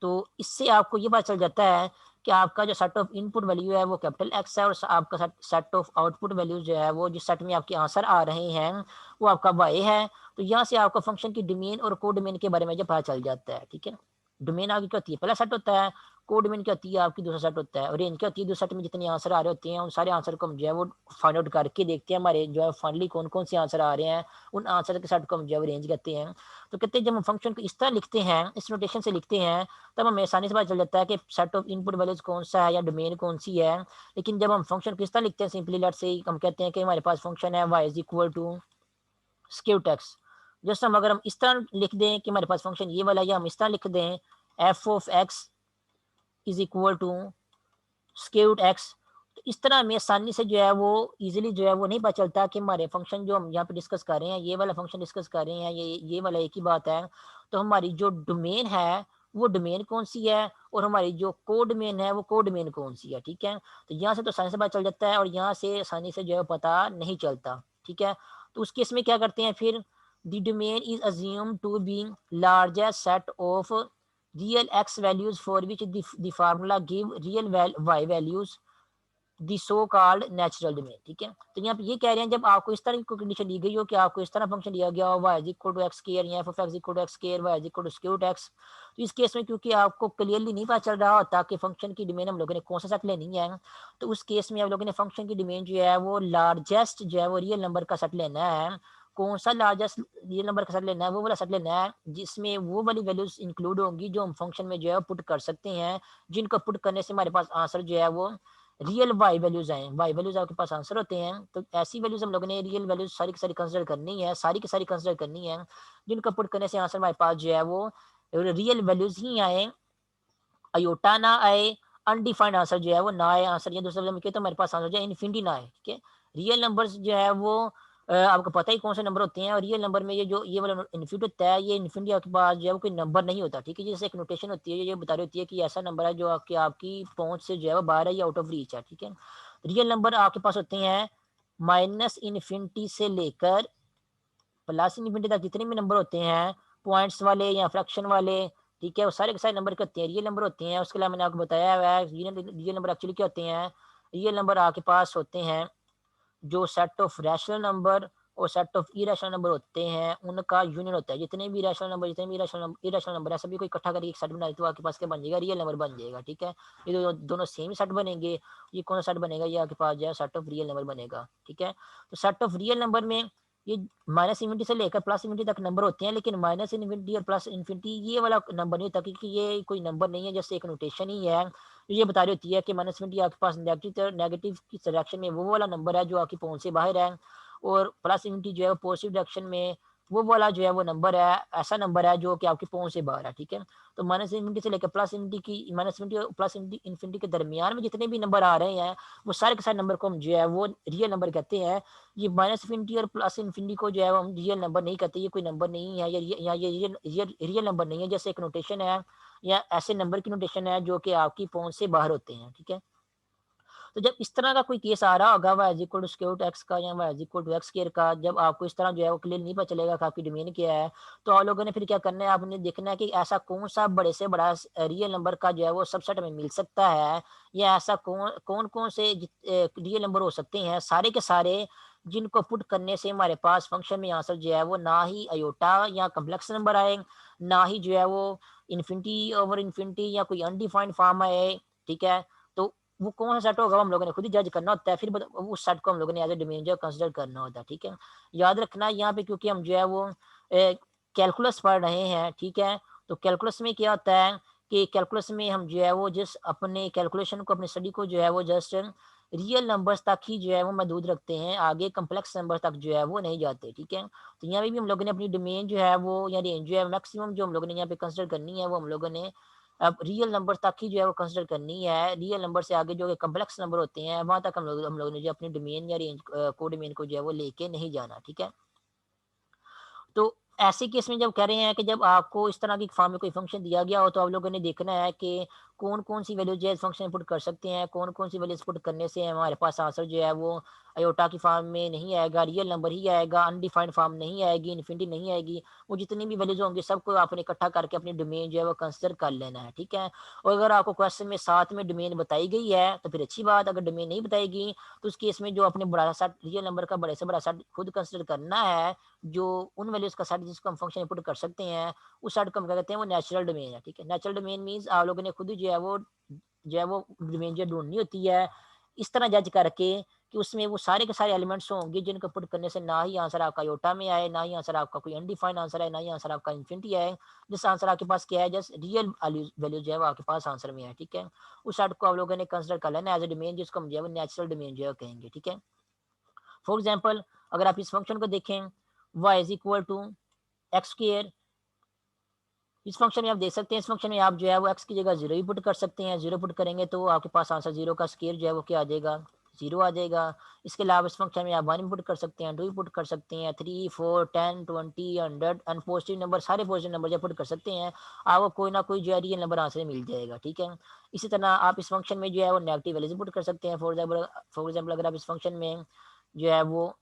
तो इससे आपको ये पता चल जाता है कि आपका जो सेट ऑफ इनपुट वैल्यू है वो कैपिटल एक्स है, और आपका सेट ऑफ आउटपुट वैल्यू जो है वो जिस सेट में आपके आंसर आ रहे हैं वो आपका वाई है। तो यहाँ से आपको फंक्शन की डोमेन और को डोमेन के बारे में जो पता चल जाता है। ठीक है, डोमेन आपकी क्या होती है, पहला सेट होता है, कोड डोमेन क्या होती है आपकी दूसरा सेट होता है, और रेंज क्या होती है दूसरे सेट में जितने आंसर आ रहे होते हैं उन सारे आंसर को हम जो है वो फाइंड आउट करके देखते हैं हमारे जो है फाइनली कौन कौन से आंसर आ रहे हैं, उन आंसर के सेट को हम जो है रेंज कहते हैं। तो कहते हैं जब हम फंक्शन को इस तरह लिखते हैं, इस नोटेशन से लिखते हैं, तब हमें आसानी से पता चल जाता है कि सेट ऑफ इनपुट वैल्यूज कौन सा है या डोमेन कौन सी है। लेकिन जब हम फंक्शन को इस तरह लिखते हैं सिंपली लेट से हम कहते हैं कि हमारे पास फंक्शन है y is equal to square x, जैसे हम अगर हम इस तरह लिख दें कि हमारे पास फंक्शन ये वाला, या हम इस तरह लिख दें f of x is equal to square x, तो इस तरह हमें आसानी से जो है वो इजीली जो है वो नहीं पता चलता कि हमारे फंक्शन जो हम यहाँ पे डिस्कस कर रहे हैं, ये वाला फंक्शन डिस्कस कर रहे हैं, ये वाला एक ही बात है। तो हमारी जो डोमेन है वो डोमेन कौन सी है, और हमारी जो कोड डोमेन है वो कोड डोमेन कौन सी है। ठीक है, तो यहाँ से तो आसानी से पता चल जाता है, और यहाँ से आसानी से जो है पता नहीं चलता। ठीक है, तो उस केस में क्या करते हैं फिर, the domain is assume to be largest set of real x values for which the formula give real y values, the so called natural domain। ठीक है, तो यहाँ पे ये कह रहे हैं जब आपको इस तरह की कंडीशन दी गई हो कि आपको इस तरह फंक्शन दिया गया हो y is equal to x square या f of x equal to x square, y is equal to square root x, तो इस केस में क्योंकि आपको क्लियरली नहीं पता चल रहा होता कि फंक्शन की डोमेन हम लोगों ने कौन सा सेट लेनी है, तो उस केस में आप लोगों ने फंक्शन की डोमेन जो है वो लार्जेस्ट जो है वो रियल नंबर का सेट लेना है। कौन सा लार्जेस्ट रियल नंबर का सेट लेना है, वो वाला सेट लेना है जिसमें वो वाली वैल्यूज इंक्लूड होंगी जो हम फंक्शन में जो है पुट कर सकते हैं, जिनको पुट करने से हमारे पास आंसर जो है वो रियल वाई वैल्यूज आए, वाई वैल्यूज आपके पास आंसर होते हैं। तो ऐसी वैल्यूज हम लोगों ने रियल वैल्यूज सारी की सारी कंसिडर करनी है, सारी की सारी कंसिडर करनी है, जिनको पुट करने से आंसर हमारे पास जो है वो रियल वैल्यूज ही आए, अयोटा ना आए, अनडिफाइंड आंसर जो है वो ना आए आंसर, या दूसरे में तो हमारे पास आंसर जो है इन्फिनिटी ना आए। ठीक है, रियल नंबर्स जो है वो आपको पता ही कौन से नंबर होते हैं, और रियल नंबर में ये वाला इन्फिनिटी होता है, ये इन्फिनिटी आपके पास जो है वो कोई नंबर नहीं होता। ठीक है, जैसे एक नोटेशन होती है ये बता रही होती है कि ऐसा नंबर है जो आपकी पहुंच से जो है वो बाहर है या आउट ऑफ रीच है। ठीक है, रियल नंबर आपके पास होते हैं माइनस इन्फिनिटी से लेकर प्लस इन्फिनिटी तक जितने भी नंबर होते हैं, पॉइंट्स वाले या फ्रैक्शन वाले, ठीक है, वो सारे के सारे नंबर के होते हैं, रियल नंबर होते हैं। उसके अलावा मैंने आपको बताया हुआ है रियल नंबर एक्चुअली क्या होते हैं, रियल नंबर आपके पास होते हैं जो सेट ऑफ रैशनल नंबर और सेट ऑफ इरेशनल नंबर होते हैं उनका यूनियन होता है। जितने भी रैशनल नंबर, जितने भी इरेशनल नंबर है, सभी को इकट्ठा करके एक सेट बना तो आपके पास क्या बन जाएगा, रियल नंबर बन जाएगा। ठीक है, ये दोनों सेम सेट बनेंगे, ये कौन सा सेट बनेगा, ये आपके पास जो है सेट ऑफ रियल नंबर बनेगा। ठीक है, तो सेट ऑफ रियल नंबर में ये माइनस इन्फिनिटी से लेकर प्लस इन्फिनिटी तक नंबर होते हैं, लेकिन माइनस इन्फिनिटी और प्लस इन्फिनिटी ये वाला नंबर नहीं होता, क्योंकि ये कोई नंबर नहीं है, जैसे एक नोटेशन ही है। ये बता रही होती है कि माइनस इन्फिनिटी आपके पास नेगेटिव की डायरेक्शन में वो वाला नंबर है जो आपकी पहुंच से बाहर है, और प्लस इन्फिनिटी जो है वो पॉजिटिव डायरेक्शन में वो वाला जो है वो नंबर है, ऐसा नंबर है जो कि आपकी पहुंच से बाहर है। ठीक है, तो माइनस इन्फिनिटी से लेकर प्लस इन्फिनिटी की, माइनस इन्फिनिटी और प्लस इन्फिनिटी के दरमियान में जितने भी नंबर आ रहे हैं वो सारे के सारे नंबर को हम जो है वो रियल नंबर कहते हैं। ये माइनस इन्फिनिटी और प्लस इन्फिनिटी को जो है हम रियल नंबर नहीं कहते, ये कोई नंबर नहीं है, या ये रियल नंबर नहीं है, जैसे एक नोटेशन है या ऐसे नंबर की नोटेशन है जो कि आपकी पहुंच से बाहर होते हैं। ठीक है, तो जब इस तरह का कोई केस आ रहा होगा y is equal to square root x का या y is equal to x square का, जब आपको इस तरह जो है वो क्लियर नहीं पता चलेगा कि आपकी डोमेन क्या है, तो आप लोगों ने फिर क्या करना है, आपने देखना है कि ऐसा कौन सा बड़े से बड़ा रियल नंबर का जो है वो सबसेट में मिल सकता है, या ऐसा कौन कौन कौन से रियल नंबर हो सकते हैं सारे के सारे, जिनको पुट करने से हमारे पास फंक्शन में आंसर जो है वो ना ही अयोटा या कम्प्लेक्स नंबर आए, ना ही जो है वो इन्फिनिटी ओवर इन्फिनिटी या कोई अनडिफाइंड फॉर्म आए। ठीक है, तो वो कौन सा सेट होगा वो हम लोगों ने खुद ही जज करना होता है, फिर उस सेट को हम लोगों ने एज ए डोमेन जो कंसिडर करना होता है। ठीक है, याद रखना यहाँ पे, क्योंकि हम जो है वो कैलकुलस पढ़ रहे हैं। ठीक है, तो कैलकुलस में क्या होता है कि कैलकुलस में हम जो है वो जिस अपने कैलकुलेशन को, अपने स्टडी को जो है वो जस्ट रियल नंबर्स तक ही जो है वो महदूद रखते हैं, आगे कम्प्लेक्स नंबर तक जो है वो नहीं जाते। ठीक है, तो यहाँ पे भी हम लोगों ने अपनी डोमेन जो है वो या रेंज जो है मैक्सिमम जो हम लोगों ने यहाँ पे कंसिडर करनी है, वो हम लोगों ने अब रियल नंबर तक ही जो है वो कंसिडर करनी है। रियल नंबर से आगे जो कम्प्लेक्स नंबर होते हैं वहां तक हम लोगों ने जो अपनी डोमेन या रेंज को डोमेन को जो है वो लेके नहीं जाना। ठीक है, तो ऐसे केस में जब कह रहे हैं कि जब आपको इस तरह की फॉर्म में कोई फंक्शन दिया गया हो, तो आप लोगों ने देखना है कि कौन-कौन सी वैल्यू जो है फंक्शन पुट कर सकते हैं, कौन-कौन सी वैल्यूज़ पुट करने से हमारे पास आंसर जो है वो अयोटा की फॉर्म में नहीं आएगा, रियल नंबर ही आएगा, अनडिफाइंड फॉर्म नहीं आएगी, इन्फिनिटी नहीं आएगी। वो जितनी भी वैल्यूज़ होंगी सबको आपने इकट्ठा करके अपनी डोमेन जो है वो कंसिडर कर लेना है। ठीक है, और अगर आपको क्वेश्चन में साथ में डोमेन बताई गई है तो फिर अच्छी बात, अगर डोमेन नहीं बताएगी तो उस केस में जो अपने बड़ा सा रियल नंबर का बड़े से बड़ा सेट खुद कंसिडर करना है, जो उन वैल्यूज का सेट जिसको हम फंक्शन इनपुट कर सकते हैं, उस सेट को हम क्या कहते हैं, वो नेचुरल डोमेन है। ठीक है, नेचुरल डोमेन मींस आप लोगों ने खुद ही जो है वो डोमेन जो ढूंढनी होती है इस तरह जज करके कि उसमें वो सारे के सारे एलिमेंट्स होंगे जिनको पुट करने से ना ही आंसर आपका योटा में आए, ना ही आंसर आपका कोई अनडिफाइंड आंसर है, ना ही आंसर आपका इन्फिनिटी आए। जिस आंसर आपके पास क्या है, जस्ट रियल वैल्यू जो है वो आपके पास आंसर में है। ठीक है, उस सेट को आप लोगों ने कंसिडर कर लेना एज ए डोमेन, जिसको हम जो है वो नेचुरल डोमेन जो है कहेंगे। ठीक है, फॉर एग्जाम्पल अगर आप इस फंक्शन को देखें y is equal to x square, इस फंक्शन में आप देख सकते हैं, इस फंक्शन में आप जो है वो x की जगह जीरो ही पुट कर सकते हैं। जीरो पुट करेंगे तो आपके पास आंसर जीरो का स्केयर जो है वो क्या आ जाएगा, जीरो आ जाएगा। इसके अलावा इस फंक्शन में आप वन भी पुट कर सकते हैं, टू भी पुट कर सकते हैं, 3 4 10 20 100 एंड पॉजिटिव नंबर, सारे पॉजिटिव नंबर जो पुट कर सकते हैं, आपको कोई ना कोई जो है रियल नंबर आंसर मिल जाएगा। ठीक है, इसी तरह आप इस फंक्शन में जो है वो नेगेटिव वैल्यूज पुट कर सकते हैं। फॉर एग्जाम्पल अगर आप इस फंक्शन में जो है वो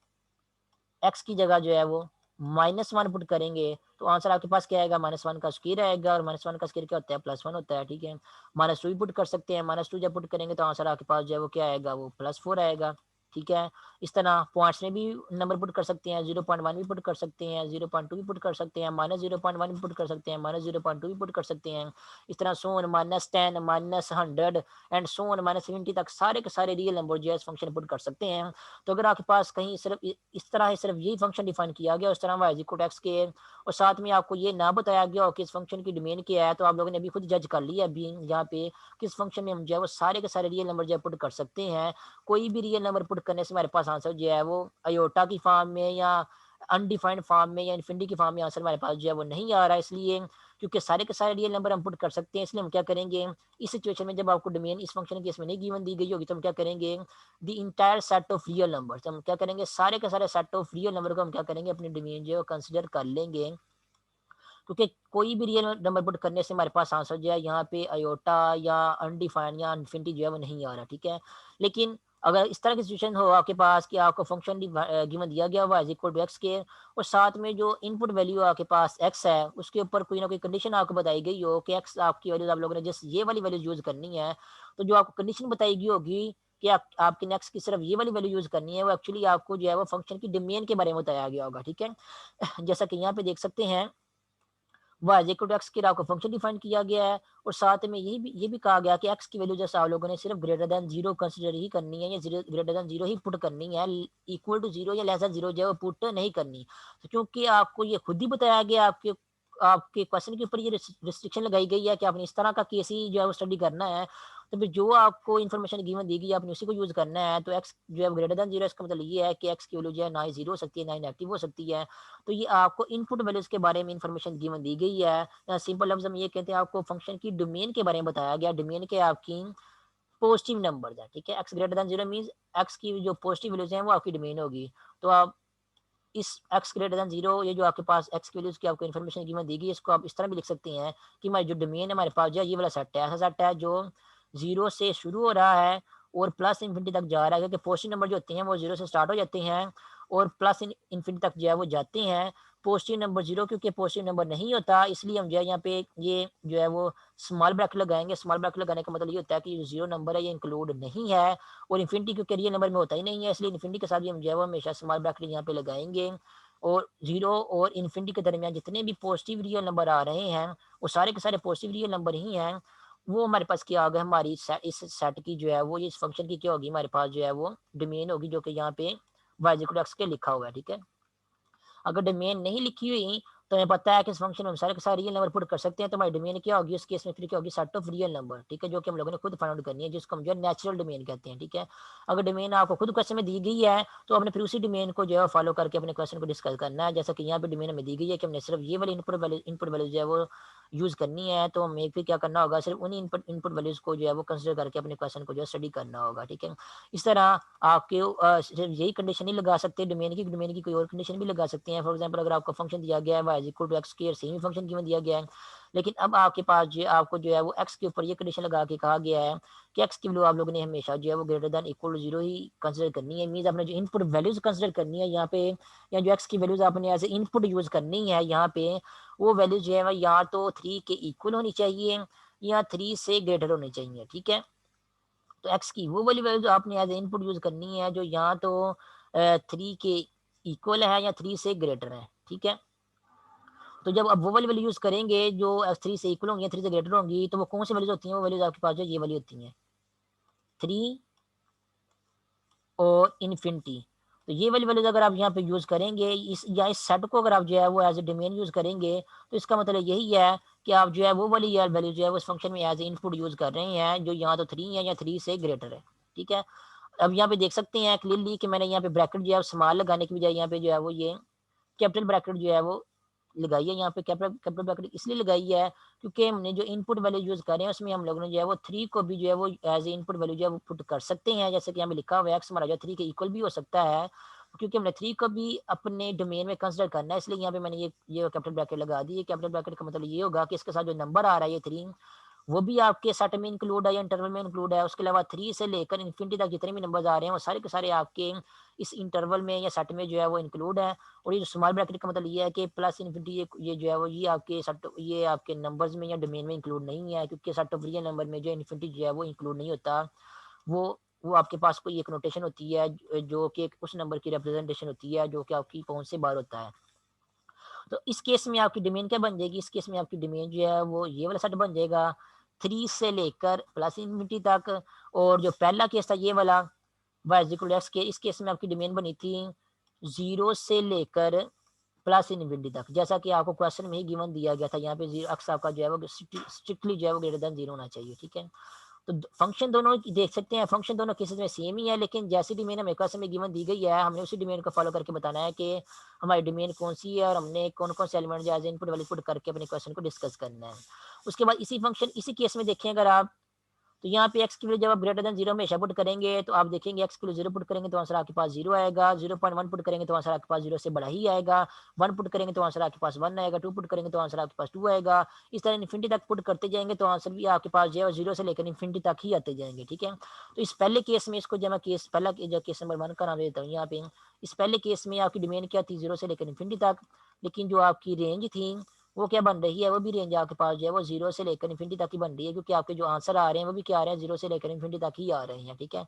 एक्स की जगह जो है वो -1 पुट करेंगे तो आंसर आपके पास क्या आएगा, -1 का स्क्वायर आएगा, और -1 का स्क्वायर क्या होता है, +1 होता है। ठीक है, -2 भी पुट कर सकते हैं, -2 जब पुट करेंगे तो आंसर आपके पास जो है वो क्या आएगा, वो +4 आएगा। ठीक है, इस तरह पॉइंट्स में भी नंबर पुट कर सकते हैं, 0.1 भी पुट कर सकते हैं, 0.2 भी पुट कर सकते हैं, -0.1 भी पुट कर सकते हैं, -0.2 भी पुट कर सकते हैं। इस तरह so on -10 -100 and so on -70 तक सारे के सारे रियल नंबर जो है इस फंक्शन पुट कर सकते हैं। तो अगर आपके पास कहीं सिर्फ इस तरह ही सिर्फ यही फंक्शन डिफाइन किया गया, उस तरह वाई इक्वल टू एक्स के, और साथ में आपको ये ना बताया गया हो कि इस फंक्शन की डोमेन क्या है, तो आप लोगों ने अभी खुद जज कर लिया अभी यहाँ पे किस फंक्शन में हम जो है वो सारे के सारे रियल नंबर जो है पुट कर सकते हैं। कोई भी रियल नंबर पुट करने से हमारे पास आंसर जो है वो अयोटा की फॉर्म में या अनडिफाइंड फॉर्म में या इन्फिनिटी की फॉर्म में आंसर हमारे पास जो है वो नहीं आ रहा है। इसलिए क्योंकि सारे के सारे रियल नंबर हम पुट कर सकते हैं, इसलिए हम क्या करेंगे, इस सिचुएशन में जब आपको डोमेन इस फंक्शन केस में नहीं गिवन दी गई होगी तो हम क्या करेंगे, the entire set of real numbers, हम क्या करेंगे, सारे के सारे सेट ऑफ रियल नंबर को हम क्या करेंगे, अपनी डोमेन जो है कंसिडर कर लेंगे। क्योंकि कोई भी रियल नंबर पुट करने से हमारे पास आंसर जो है यहाँ पे अयोटा या अनडिफाइंड या इन्फिनिटी जो है वो नहीं आ रहा। ठीक है, लेकिन अगर इस तरह की सिचुएशन हो आपके पास कि आपको फंक्शन गिवन दिया गया हुआ इक्वल टू एक्स के, और साथ में जो इनपुट वैल्यू आपके पास एक्स है उसके ऊपर कोई ना कोई कंडीशन आपको बताई गई हो कि एक्स आपकी वैल्यू आप लोगों ने जिस ये वाली वैल्यू यूज करनी है, तो जो आपको कंडीशन बताई गई होगी कि आपके नेक्स्ट की सिर्फ ये वाली वैल्यू यूज करनी है, वो एक्चुअली आपको जो है वो फंक्शन की डोमेन के बारे में बताया गया होगा। ठीक है, जैसा कि यहाँ पे देख सकते हैं वाई इक्वल टू एक्स के आपको फंक्शन डिफाइन किया गया है, और साथ में ये भी कहा गया कि एक्स की वैल्यू जैसे आप लोगों ने सिर्फ ग्रेटर देन जीरो कंसिडर ही करनी है, या ग्रेटर देन जीरो ही पुट करनी है, इक्वल टू जीरो या लेस देन जीरो जो है वो पुट नहीं करनी। तो क्योंकि आपको ये खुद ही बताया गया, आपके आपके क्वेश्चन के ऊपर ये रिस्ट्रिक्शन लगाई गई है कि आपने इस तरह का केस ही जो है वो स्टडी करना है, तो फिर जो आपको इन्फॉर्मेशन गिवन दी गई आपने उसी को यूज करना है। तो एक्स जो है ग्रेटर देन जीरो, इसका मतलब ये है कि एक्स की वैल्यू जो है ना ही जीरो हो सकती है ना ही नेगेटिव हो सकती है। तो ये आपको इनपुट वैल्यूज के बारे में इंफॉर्मेशन गिवन दी गई है, या सिंपल लफ्ज में ये कहते हैं आपको फंक्शन की डोमेन के बारे में बताया गया, डोमेन के आपकी पॉजिटिव नंबर है। ठीक है, x greater than zero mean x की जो पॉजिटिव वैल्यूज हैं वो आपकी डोमेन होगी। तो आप इस एक्स ग्रेटर देन जीरो, ये जो आपके पास एक्स की वैल्यूज की आपको इन्फॉर्मेशन गिवन दी गई, इसको आप इस तरह भी लिख सकते हैं कि हमारी जो डोमेन है हमारे पास जो है ये वाला सेट है, ऐसा सेट है जो जीरो से शुरू हो रहा है और प्लस इन्फिनिटी तक जा रहा है, क्योंकि पॉजिटिव नंबर जो होते हैं वो 0 से स्टार्ट हो जाते हैं और प्लस इन्फिनिटी तक जो है वो जाते हैं। पॉजिटिव नंबर 0 क्योंकि पॉजिटिव नंबर नहीं होता, इसलिए हम जो है यहाँ पे ये जो है वो स्मॉल ब्रैकेट लगाएंगे। स्मॉल ब्रैकेट लगाने का मतलब ये होता है कि जो 0 नंबर है ये इंक्लूड नहीं है, और इन्फिनिटी क्योंकि रियल नंबर में होता ही नहीं है, इसलिए इन्फिनिटी के साथ भी हम जो है वो हमेशा स्मॉल ब्रैकेट यहाँ पे लगाएंगे। और 0 और इन्फिनिटी के दरमियान जितने भी पॉजिटिव रियल नंबर आ रहे हैं वो सारे के सारे पॉजिटिव रियल नंबर ही हैं। वो हमारे पास क्या आ गया, हमारी इस सेट की जो है वो, इस फंक्शन की क्या होगी, हमारे पास जो है वो डोमेन होगी, जो कि यहाँ पे y के लिखा हुआ है। ठीक है, अगर डोमेन नहीं लिखी हुई तो हमें पता है कि इस फंक्शन में हम सारे के सारे रियल नंबर पुट कर सकते हैं, तो हमारी डोमेन क्या होगी, उस केस में फिर क्या होगी, सेट ऑफ रियल नंबर। ठीक है, जो कि हम लोगों ने खुद फाइंड आउट करनी है, जिसको हम जो है नेचुरल डोमेन कहते हैं। ठीक है, अगर डोमेन आपको खुद क्वेश्चन में दी गई है तो आपने फिर उसी डोमेन को जो है फॉलो करके अपने क्वेश्चन को डिस्कस करना है। जैसा कि यहाँ पे डोमेन हमें दी गई है कि हमने सिर्फ ये वाली इनपुट वैल्यू जो है वो यूज करनी है, तो हमें फिर क्या करना होगा, सिर्फ उन्हीं इनपुट वैल्यूज को जो है वो कंसिडर करके अपने क्वेश्चन को जो है स्टडी करना होगा। ठीक है, इस तरह आपके सिर्फ यही कंडीशन नहीं लगा सकते डोमेन की कोई और कंडीशन भी लगा सकते हैं। फॉर एग्जांपल अगर आपका फंक्शन दिया गया है y=x² सेम फंक्शन गिवन दिया गया है, लेकिन अब आपके पास जो आपको जो है वो x के ऊपर ये कंडीशन लगा के कहा गया है कि x की वैल्यू आप लोगों ने हमेशा जो है वो ग्रेटर देन इक्वल टू 0 ही कंसिडर करनी है। मींस आपने जो इनपुट वैल्यूज कंसिडर करनी है यहाँ पे, या जो x की वैल्यूज आपने एज ए इनपुट यूज करनी है यहाँ पे, वो वैल्यूज जो है या तो 3 के इक्वल होनी चाहिए या 3 से ग्रेटर होनी चाहिए। ठीक है, तो एक्स की वो वाली वैल्यू आपने एज इनपुट यूज करनी है जो या तो 3 के इक्वल है या 3 से ग्रेटर है। ठीक है, तो जब आप वो वाली वैल्यू यूज करेंगे जो 3 से इक्वल होंगी, 3 से ग्रेटर होंगी, तो वो कौन सी वैल्यूज होती हैं, वो वैल्यूज आपके पास जो ये वाली होती हैं 3 और इन्फिनिटी। तो ये वाली वैल्यूज अगर आप यहाँ पे यूज करेंगे इस सेट को, अगर आप जो है वो एज ए डोमेन यूज करेंगे, तो इसका मतलब यही है कि आप जो है वो वाली यार वैल्यू जो है उस फंक्शन में एज ए इनपुट यूज कर रहे हैं जो यहाँ तो 3 है या 3 से ग्रेटर है। ठीक है, अब यहाँ पे देख सकते हैं क्लियरली कि मैंने यहाँ पे ब्रैकेट जो है स्मॉल लगाने की बजाय यहाँ पे जो है वो ये कैपिटल ब्रैकेट जो है वो लगाई है। यहाँ पे कैपिटल ब्रैकेट इसलिए लगाई है क्योंकि हमने जो इनपुट वैल्यू यूज कर रहे हैं उसमें हम लोगों ने जो है वो 3 को भी जो है वो एज ए इनपुट वैल्यू जो है वो पुट कर सकते हैं, जैसे कि यहाँ पे लिखा हुआ है एक्स हमारा जो 3 के इक्वल भी हो सकता है, क्योंकि हमने 3 को भी अपने डोमेन में कंसिडर करना है, इसलिए यहाँ पे मैंने ये कैपिटल ब्रैकेट लगा दी है। कैपिटल ब्रैकेट का मतलब ये होगा कि इसके साथ जो नंबर आ रहा है ये 3, वो भी आपके सेट में इंक्लूड है या इंटरवल में इंक्लूड है। उसके अलावा 3 से लेकर इन्फिनिटी तक जितने भी नंबर्स आ रहे हैं वो सारे के सारे आपके इस इंटरवल में या सेट में जो है वो इंक्लूड है। और ये जो स्मॉल ब्रैकेट का मतलब ये है कि प्लस इन्फिनिटी ये जो है वो ये आपके सेट, ये आपके नंबर्स में या डोमेन में इंक्लूड नहीं है, क्योंकि सेट ऑफ रियल नंबर में जो इन्फिनिटी जो है वो इंक्लूड नहीं होता। वो आपके पास कोई एक नोटेशन होती है जो कि उस नंबर की रिप्रेजेंटेशन होती है जो कि आपकी पहुंच से बाहर होता है। तो इस केस में आपकी डोमेन क्या बन जाएगी, इस केस में आपकी डोमेन जो है वो ये वाला सेट बन जाएगा 3 से लेकर प्लस इन्फिनिटी तक। और जो पहला केस था ये वाला y=x के, इस केस में आपकी डोमेन बनी थी 0 से लेकर प्लस इन्फिनिटी तक, जैसा कि आपको क्वेश्चन में ही गिवन दिया गया था। यहाँ पे x आपका जो है वो स्ट्रिक्टली जो है वो ग्रेटर देन 0 होना चाहिए। ठीक है, तो फंक्शन दोनों देख सकते हैं, फंक्शन दोनों केसेस में सेम ही है, लेकिन जैसी डोमेन हमें क्वेश्चन में गिवन दी गई है हमने उसी डोमेन को फॉलो करके बताना है कि हमारी डोमेन कौन सी है और हमने कौन कौन से एलिमेंट जो एज इनपुट वैल्यू पुट करके अपने क्वेश्चन को डिस्कस करना है। उसके बाद इसी फंक्शन इसी केस में देखें अगर आप, तो यहाँ पे x की वैल्यू जब आप ग्रेटर देन 0 हमेशा पुट करेंगे तो आप देखेंगे x की वैल्यू 0 पुट करेंगे तो आंसर आपके पास 0 आएगा, 0.1 पुट करेंगे तो आंसर आपके पास 0 से बड़ा ही आएगा, 1 पुट करेंगे तो आंसर आपके पास 1 आएगा, 2 पुट करेंगे तो आंसर आपके पास 2 आएगा। इस तरह इन्फिनिटी तक पुट करते जाएंगे तो आंसर भी आपके पास जो है 0 से लेकर इन्फिनिटी तक ही आते जाएंगे। ठीक है, तो इस पहले केस में इसको जब मैं केस पहला जो केस नंबर 1 का नाम देता हूँ यहाँ पे, इस पहले केस में आपकी डोमेन क्या थी 0 से लेकर इन्फिनिटी तक, लेकिन जो आपकी रेंज थी वो क्या बन रही है, वो भी रेंज आपके पास जो है वो 0 से लेकर इन्फिनिटी तक ही बन रही है, क्योंकि आपके जो आंसर आ रहे हैं वो भी क्या आ रहे हैं 0 से लेकर इन्फिनिटी तक ही आ रहे हैं। ठीक है,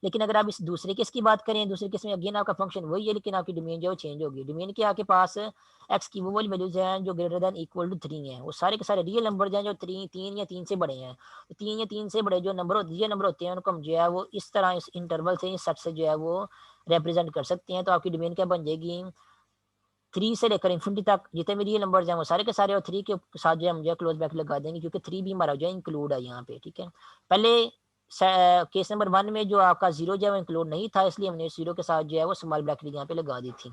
लेकिन अगर आप इस दूसरे केस की बात करें, दूसरे केस में अगेन आपका फंक्शन वही है, लेकिन आपकी डोमेन जो है चेंज होगी। डोमेन के आपके पास एक्स की वो वाली वैल्यूज हैं जो ग्रेटर देन इक्वल टू 3 है, वो सारे के सारे रियल नंबर हैं जो 3 या 3 से बड़े हैं। तो 3 या 3 से बड़े जो नंबर होते हैं उनको हम जो है वो इस तरह इस इंटरवल से इस सेट से जो है वो रिप्रेजेंट कर सकते हैं। तो आपकी डोमेन क्या बन जाएगी 3 से लेकर इन्फिनिटी तक जितने भी रियल नंबर्स हैं वो सारे के सारे, और 3 के साथ जो है हम जो क्लोज ब्रैकेट लगा देंगे क्योंकि 3 भी हमारा जो है इंक्लूड है यहाँ पे। ठीक है, पहले केस नंबर 1 में जो आपका 0 जो है वो इंक्लूड नहीं था, इसलिए हमने 0 के साथ जो है वो स्मॉल ब्रैकेट यहाँ पे लगा दी थी।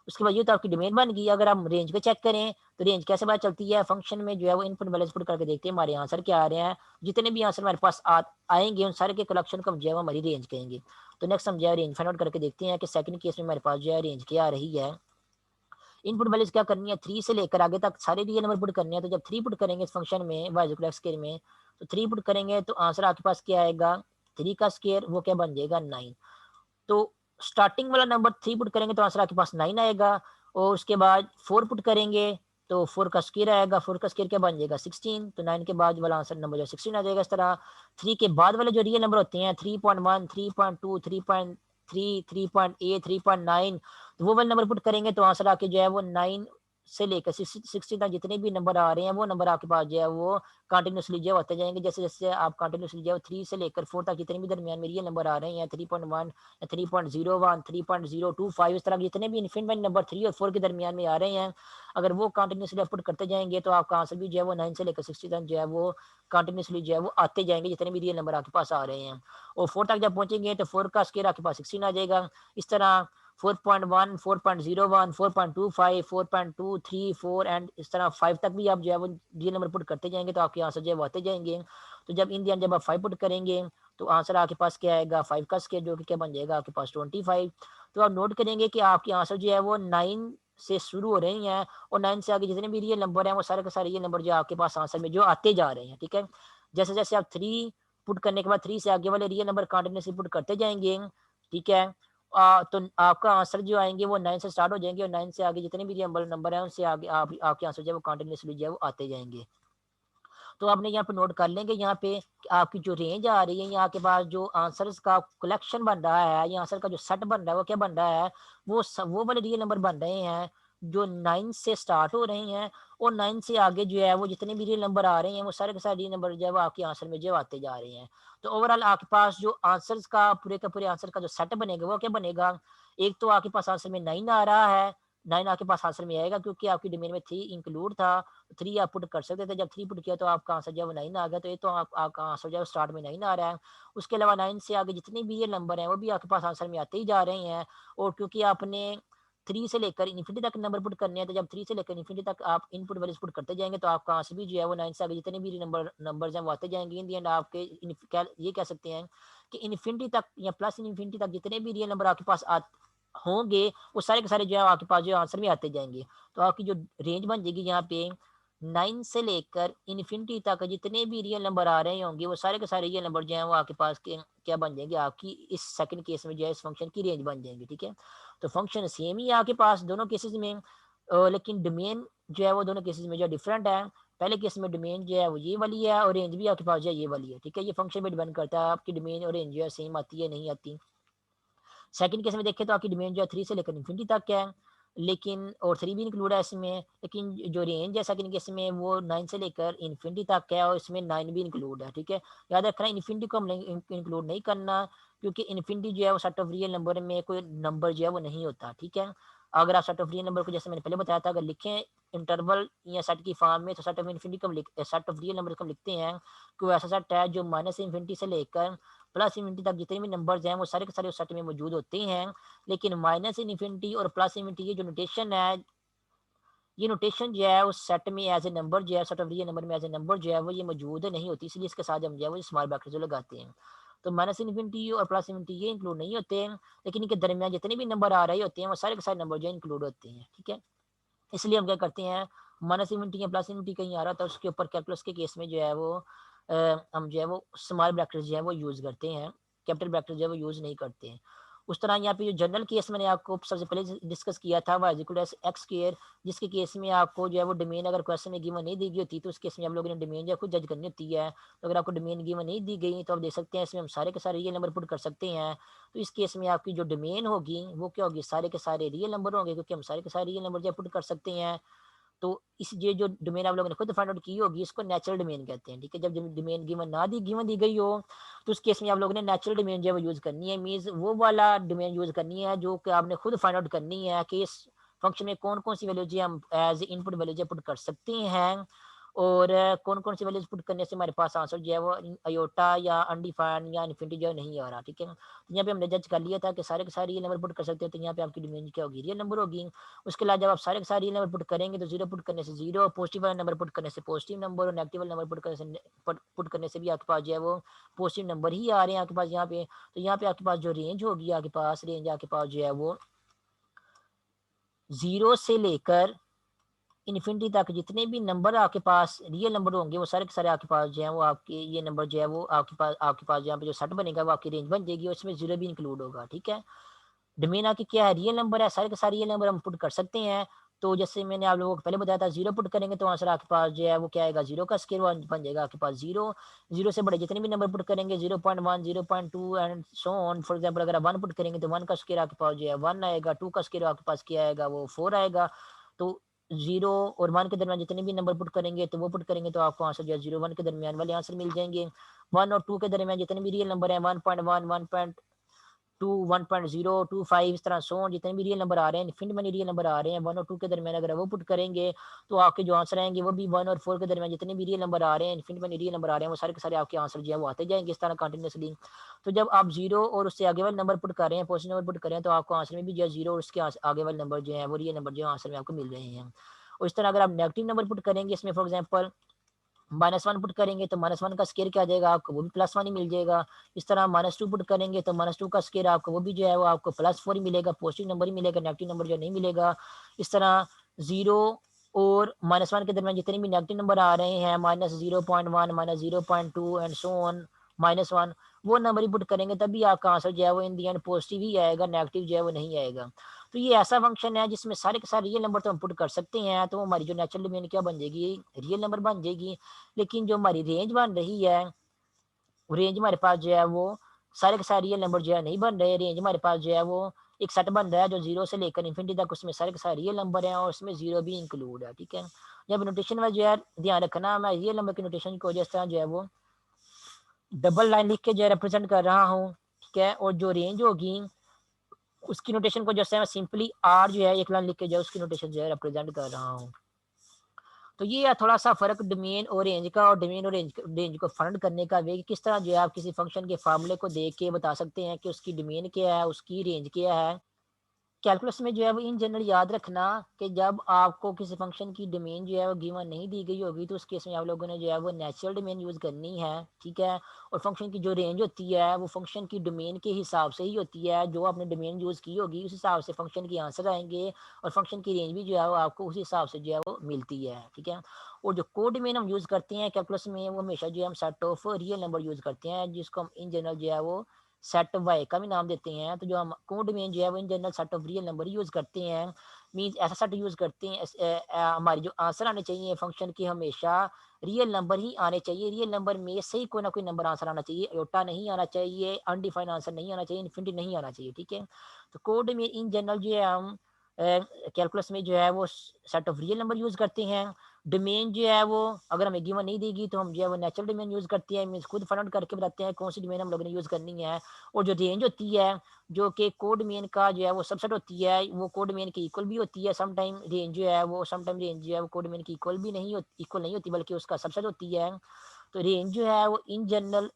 उसके बाद ये तो आपकी डोमेन बन गई। अगर हम रेंज को चेक करें तो रेंज कैसे पता चलती है, फंक्शन में जो है वो इनपुट बैलेंस पुट करके देखते हैं हमारे आंसर क्या आ रहे हैं, जितने भी आंसर हमारे पास आएंगे उन सारे के कलेक्शन को हम जो है हमारी रेंज कहेंगे। तो नेक्स्ट हम जो है रेंज फाइंड आउट करके देखते हैं कि सेकंड केस में हमारे पास जो है रेंज क्या आ रही है। इनपुट वैल्यूज क्या करनी है 3 से लेकर आगे तक सारे रियल नंबर पुट करने हैं। तो जब 3 पुट करेंगे इस फंक्शन में y=x में, तो 3 पुट करेंगे तो आंसर आपके पास क्या आएगा 3 का स्केयर वो क्या बन जाएगा 9। तो स्टार्टिंग वाला नंबर 3 पुट करेंगे तो आंसर आपके पास 9 आएगा, और उसके बाद 4 पुट करेंगे तो 4 का स्केयर आएगा, 4 का स्केयर क्या बन जाएगा 16, तो 9 के बाद वाला आंसर नंबर जो 16 आ जाएगा। इस तरह 3 के बाद वाले जो रियल नंबर होते हैं 3.1, 3.2, 3.3, 3.8, 3.9, तो वो वाले नंबर पुट करेंगे तो आंसर आके जो है वो 9 से लेकर 60 तक जितने भी नंबर आ रहे हैं वो नंबर आपके पास जो है वो कंटिन्यूसली जो होते जाएंगे। जैसे जैसे आप कंटिन्यूसली जो 3 से लेकर 4 तक जितने भी दरमियान में रियल नंबर आ रहे हैं 3.1, 3.01, 3.025, इस तरह के जितने भी इन्फिनिट नंबर 3 और 4 के दरमियान में आ रहे हैं, अगर वो कंटिन्यूसली पुट करते जाएंगे तो आपका आंसर भी जो है वो 9 से लेकर 60 तक जो है वो कंटिन्यूसली जो है वो आते जाएंगे जितने भी रियल नंबर आपके पास आ रहे हैं। और 4 तक जब पहुंचेंगे तो 4 का स्केयर आपके पास 16 आ जाएगा। इस तरह 4.1, 4.01, 4.25, 4.23, 4 एंड इस तरह 5 तक भी आप जो है वो रियल नंबर पुट करते जाएंगे तो आपके आंसर जो है वो आते जाएंगे। तो जब इन दी एंड जब आप 5 पुट करेंगे तो आंसर आपके पास क्या आएगा 5 का स्केयर जो कि क्या बन जाएगा आपके पास 25। तो आप नोट करेंगे कि आपके आंसर जो है वो 9 से शुरू हो रही हैं, और 9 से आगे जितने भी रियल नंबर हैं वो सारे के सारे रियल नंबर जो आपके पास आंसर में जो आते जा रहे हैं। ठीक है, जैसे जैसे आप 3 पुट करने के बाद 3 से आगे वाले रियल नंबर कंटिन्यूसली पुट करते जाएंगे। ठीक है, तो आपका आंसर जो आएंगे वो 9 से स्टार्ट हो जाएंगे, और 9 से आगे जितने भी रियल नंबर हैं उनसे आगे आपके आंसर जो है वो कंटिन्यूसली जो है वो आते जाएंगे। तो आपने यहाँ पे नोट कर लेंगे यहाँ पे आपकी जो रेंज आ रही है, यहाँ के पास जो आंसर्स का कलेक्शन बन रहा है या आंसर का जो सेट बन रहा है वो क्या बन रहा है, वो वाले रियल नंबर बन रहे हैं जो 9 से स्टार्ट हो रहे हैं, और 9 से आगे जो है वो जितने भी रियल नंबर आ रहे हैं वो सारे के सारे रियल नंबर जो है वो आपके आंसर में जो आते जा रहे हैं। तो ओवरऑल आपके पास जो आंसर्स का पूरे आंसर का जो सेट बनेगा वो क्या बनेगा, एक तो आपके पास आंसर में 9 आ रहा है, 9 आपके पास आंसर में आएगा क्योंकि आपकी डोमेन में 3 इंक्लूड था, 3 आप पुट कर सकते थे। जब 3 पुट किया तो आपका आंसर जो है वो 9 आ गया, तो ये तो आपका आंसर जो है स्टार्ट में 9 आ रहा है। उसके अलावा 9 से आगे जितने भी ये नंबर हैं वो भी आपके पास आंसर में आते ही जा रहे हैं, और क्योंकि आपने 3 से लेकर इन्फिनिटी तक नंबर पुट करने हैं तो जब 3 से लेकर इन्फिनिटी तक आप इनपुट वैल्यूज पुट करते जाएंगे तो आपका आंसर भी जो है वो 9 से आगे जितने भी नंबर्स हैं वो आते जाएंगे। इन दी एंड आपके ये कह सकते हैं कि इन्फिनिटी तक या प्लस इन्फिनिटी तक जितने भी रियल नंबर आपके पास होंगे वो सारे के सारे जो है आपके पास जो आंसर में आते जाएंगे। तो आपकी जो रेंज बन जाएगी यहाँ पे 9 से लेकर इन्फिनिटी तक जितने भी रियल नंबर आ रहे होंगे वो सारे के सारे रियल नंबर जो है वो आपके पास के क्या बन जाएंगे, आपकी इस सेकंड केस में जो है इस फंक्शन की रेंज बन जाएंगी। ठीक है, तो फंक्शन सेम ही है आपके पास दोनों केसेस में, लेकिन डोमेन जो है वो दोनों केसेस में जो डिफरेंट है। पहले केस में डोमेन जो है वो ये वाली है और रेंज भी आपके पास जो है ये वाली है। ठीक है, ये फंक्शन पे डिपेंड करता है आपकी डोमेन और रेंज जो है सेम आती है नहीं आती। सेकंड केस में देखें तो आपकी डिमांड जो है 3 से लेकर इन्फिनिटी तक है, लेकिन और 3 भी इंक्लूड है इसमें, लेकिन जो रेंज है सेकंड केस में वो 9 से लेकर इन्फिनिटी तक है और इसमें 9 भी इंक्लूड है। ठीक है, याद रखना इन्फिनिटी को हम इंक्लूड नहीं करना क्योंकि इन्फिनिटी जो है वो सेट ऑफ रियल नंबर में कोई नंबर जो है वो नहीं होता। ठीक है, अगर आप सेट ऑफ रियल नंबर को जैसे मैंने पहले बताया था अगर लिखें इंटरवल या सेट की फॉर्म में तो सेट ऑफ इन्फिनिटी को सेट ऑफ रियल नंबर को लिखते हैं कि ऐसा सेट है जो माइनस इन्फिनिटी से लेकर प्लस इन्फिनिटी तक जितने भी नंबर्स हैं वो सारे के सारे उस सेट में मौजूद होते हैं। लेकिन माइनस इन्फिनिटी और प्लस इन्फिनिटी ये जो नोटेशन है, ये नोटेशन जो है उस सेट में एज ए नंबर जो है सेट ऑफ रियल नंबर में एज ए नंबर जो है वो ये मौजूद नहीं होती, इसलिए इसके साथ हम जो है वो स्मॉल ब्रैकेट जो लगाते हैं। तो माइनस इन्फिनिटी और प्लस इन्फिनिटी ये इंक्लूड नहीं होते हैं, लेकिन इनके दरमियान जितने भी नंबर आ रहे होते हैं वो सारे के सारे नंबर जो है इंक्लूड होते हैं। ठीक है, इसलिए हम क्या करते हैं माइनस इन्फिनिटी या प्लस इन्फिनिटी कहीं आ रहा था उसके ऊपर कैलकुलस के केस में जो है वो हम जो है वो स्मॉल ब्रैकेट जो है वो यूज़ करते हैं, कैपिटल ब्रैकेट जो है वो यूज़ नहीं करते हैं। उस तरह यहाँ पे जो जनरल केस मैंने आपको सबसे पहले डिस्कस किया था y equal to x square, जिसके केस में आपको जो है वो डोमेन अगर क्वेश्चन में गिवन नहीं दी गई होती तो उस केस में आप लोगों ने डोमेन जो है खुद जज करनी होती है। तो अगर आपको डोमेन गिवन नहीं दी गई तो आप देख सकते हैं इसमें हम सारे के सारे रियल नंबर पुट कर सकते हैं। तो इस केस में आपकी जो डोमेन होगी वो क्या होगी, सारे के सारे रियल नंबर होंगे क्योंकि हम सारे के सारे रियल नंबर जो पुट कर सकते हैं। तो इस ये जो डोमेन आप लोगों ने खुद फाइंड आउट की होगी इसको नेचुरल डोमेन कहते हैं। ठीक है, जब डोमेन गिवन दी गई हो तो उस केस में आप लोगों ने नेचुरल डोमेन जो है वो यूज करनी है, मींस वो वाला डोमेन यूज करनी है जो कि आपने खुद फाइंड आउट करनी है कि इस फंक्शन में कौन कौन सी वैल्यू जो हम एज इनपुट वैल्यू जो पुट कर सकते हैं, और कौन कौन सी वैल्यूज पुट करने से हमारे पास आंसर जो है वो अयोटा या अनडिफाइंड या इन्फिनिटी जो है नहीं आ रहा। ठीक है, तो यहाँ पे हमने जज कर लिया था कि सारे के सारे रियल नंबर पुट कर सकते हैं, तो यहाँ पे आपकी डोमेन क्या होगी रियल नंबर होगी। उसके अलावा जब आप सारे के सारे रियल नंबर पुट करेंगे तो जीरो पुट करने से जीरो, पॉजिटिव वाला नंबर पुट करने से पॉजिटिव नंबर और नेगेटिव वाला नंबर पुट करने से भी आपके पास जो है वो पॉजिटिव नंबर ही आ रहे हैं आपके पास यहाँ पे। तो यहाँ पे आपके पास जो रेंज होगी आपके पास रेंज आपके पास जो है वो 0 से लेकर इन्फिनिटी तक जितने भी नंबर आपके पास रियल नंबर होंगे वो सारे के सारे आपके पास जो है वो आपके ये नंबर जो है वो आपके पास यहाँ पे जो सेट बनेगा वो आपकी रेंज बन जाएगी और इसमें जीरो भी इंक्लूड होगा। ठीक है, डोमेन आपकी क्या है, रियल नंबर है, सारे के सारे रियल नंबर हम पुट कर सकते हैं। तो जैसे मैंने आप लोगों को पहले बताया था, जीरो पुट करेंगे तो आंसर आपके पास जो है वो क्या आएगा, जीरो का स्केयर बन जाएगा आपके पास जीरो। जीरो से बड़े जितने भी नंबर पुट करेंगे 0.1 0.2 and so on. For example अगर आप वन पुट करेंगे तो वन का स्केयर आपके पास जो है वन आएगा, टू का स्केयर आपके पास क्या आएगा, वो फोर आएगा। तो जीरो और वन के दरमियान जितने भी नंबर पुट करेंगे तो वो पुट करेंगे तो आपको आंसर जो है जीरो वन के दरमियान वाले आंसर मिल जाएंगे। वन और टू के दरमियान जितने भी रियल नंबर है 1.1 1.2 1.025 इस तरह सो जितने भी रियल नंबर आ रहे हैं, इनफिनिट मनी रियल नंबर आ रहे हैं वन और टू के दरमियान अगर वो पुट करेंगे तो आपके जो आंसर आएंगे वो भी वन और फोर के दरमियान जितने भी रियल नंबर आ रहे हैं, इनफिनिट मनी रियल नंबर आ रहे हैं, वो सारे के सारे आपके आंसर जो है वो आते जाएंगे इस तरह कंटिन्यूसली। तो जब आप जीरो और उससे आगे वाले नंबर पुट कर रहे हैं, पॉजिटिव नंबर पुट कर रहे हैं, तो आपको आंसर में भी जो है जीरो और उसके आगे वाले नंबर जो है वो रियल नंबर जो है आंसर में आपको मिल रहे हैं। और इस तरह अगर आप नेगेटिव नंबर पुट करेंगे इसमें, for example minus one put करेंगे तो माइनस वन का स्केयर क्या आ जाएगा आपको, वो भी प्लस वन ही मिल जाएगा। इस तरह माइनस टू पुट करेंगे तो माइनस टू का स्केयर आपको वो भी जो है वो आपको प्लस फोर ही मिलेगा, पॉजिटिव नंबर ही मिलेगा, नेगेटिव नंबर जो नहीं मिलेगा। इस तरह जीरो और माइनस वन के दरमियान जितने भी नेगेटिव नंबर आ रहे हैं, -0.1 -0.2 and so on minus one, वो नंबर ही पुट करेंगे तभी आपका आंसर जो है वो इन दी एंड पॉजिटिव ही आएगा, नेगेटिव जो है वो नहीं आएगा। तो ये ऐसा फंक्शन है जिसमें सारे के सारे रियल नंबर तो हम पुट कर सकते हैं, तो हमारी जो नेचुरल डोमेन क्या बन जाएगी, रियल नंबर बन जाएगी। लेकिन जो हमारी रेंज बन रही है, रेंज हमारे पास जो है वो सारे के सारे रियल नंबर जो है नहीं बन रहे, रेंज हमारे पास जो है वो एक सेट बन रहा है जो जीरो से लेकर इन्फिनिटी तक, उसमें सारे के सारे रियल नंबर हैं और उसमें जीरो भी इंक्लूड है। ठीक है, जब नोटेशन में जो है ध्यान रखना, मैं रियल नंबर की नोटेशन को जिस तरह जो है वो डबल लाइन लिख के जो है रिप्रेजेंट कर रहा हूँ। ठीक है, और जो रेंज होगी उसकी नोटेशन को जैसे मैं सिंपली आर जो है एक लाइन लिख के जो है उसकी नोटेशन जो है रिप्रेजेंट कर रहा हूँ। तो ये है थोड़ा सा फर्क डोमेन और रेंज का, और डोमेन और रेंज को फाइंड करने का वे, किस तरह जो है आप किसी फंक्शन के फार्मूले को देख के बता सकते हैं कि उसकी डोमेन क्या है, उसकी रेंज क्या है। कैलकुलस में जो है वो इन जनरल याद रखना कि जब आपको किसी फंक्शन की डोमेन जो है वो गिवन नहीं दी गई होगी तो उस केस में आप लोगों ने जो है वो नेचुरल डोमेन यूज़ करनी है। ठीक है, और फंक्शन की जो रेंज होती है वो फंक्शन की डोमेन के हिसाब से ही होती है, जो आपने डोमेन यूज़ की होगी उस हिसाब से फंक्शन के आंसर आएंगे और फंक्शन की रेंज भी जो है वो आपको उसी हिसाब से जो है वो मिलती है। ठीक है, और जो कोड डोमेन हम यूज़ करते हैं कैलकुलस में वो हमेशा जो है हम set of real number use करते हैं, जिसको हम इन जनरल जो है वो सेट वाई का भी नाम देते हैं। तो जो हम कोड में जो है वो in general set of real number use करते हैं, मीन्स ऐसा सेट यूज़ करते हैं हमारी जो आंसर आने चाहिए फंक्शन की हमेशा रियल नंबर ही आने चाहिए, रियल नंबर में से ही कोई ना कोई नंबर आंसर आना चाहिए, अयोटा नहीं आना चाहिए, अनडिफाइंड आंसर नहीं आना चाहिए, इन्फिनिटी नहीं आना चाहिए। ठीक है, तो कोड में इन जनरल जो है हम कैलकुलस में जो है वो set of real number use करते हैं। डोमेन जो है वो अगर हमें गिवन नहीं देगी तो हम जो है वो नेचुरल डोमेन यूज़ करते हैं, मीन्स खुद फाइंड आउट करके बताते हैं कौन सी डोमेन हम लोगों ने यूज़ करनी है। और जो रेंज होती है जो कि कोड डोमेन का जो है वो सबसेट होती है, वो कोड डोमेन की इक्वल भी होती है, समटाइम रेंज जो है वो समटाइम रेंज जो है वो कोड डोमेन की इक्वल नहीं होती बल्कि उसका सबसेट होती है। तो रेंज जो है वो इन जनरल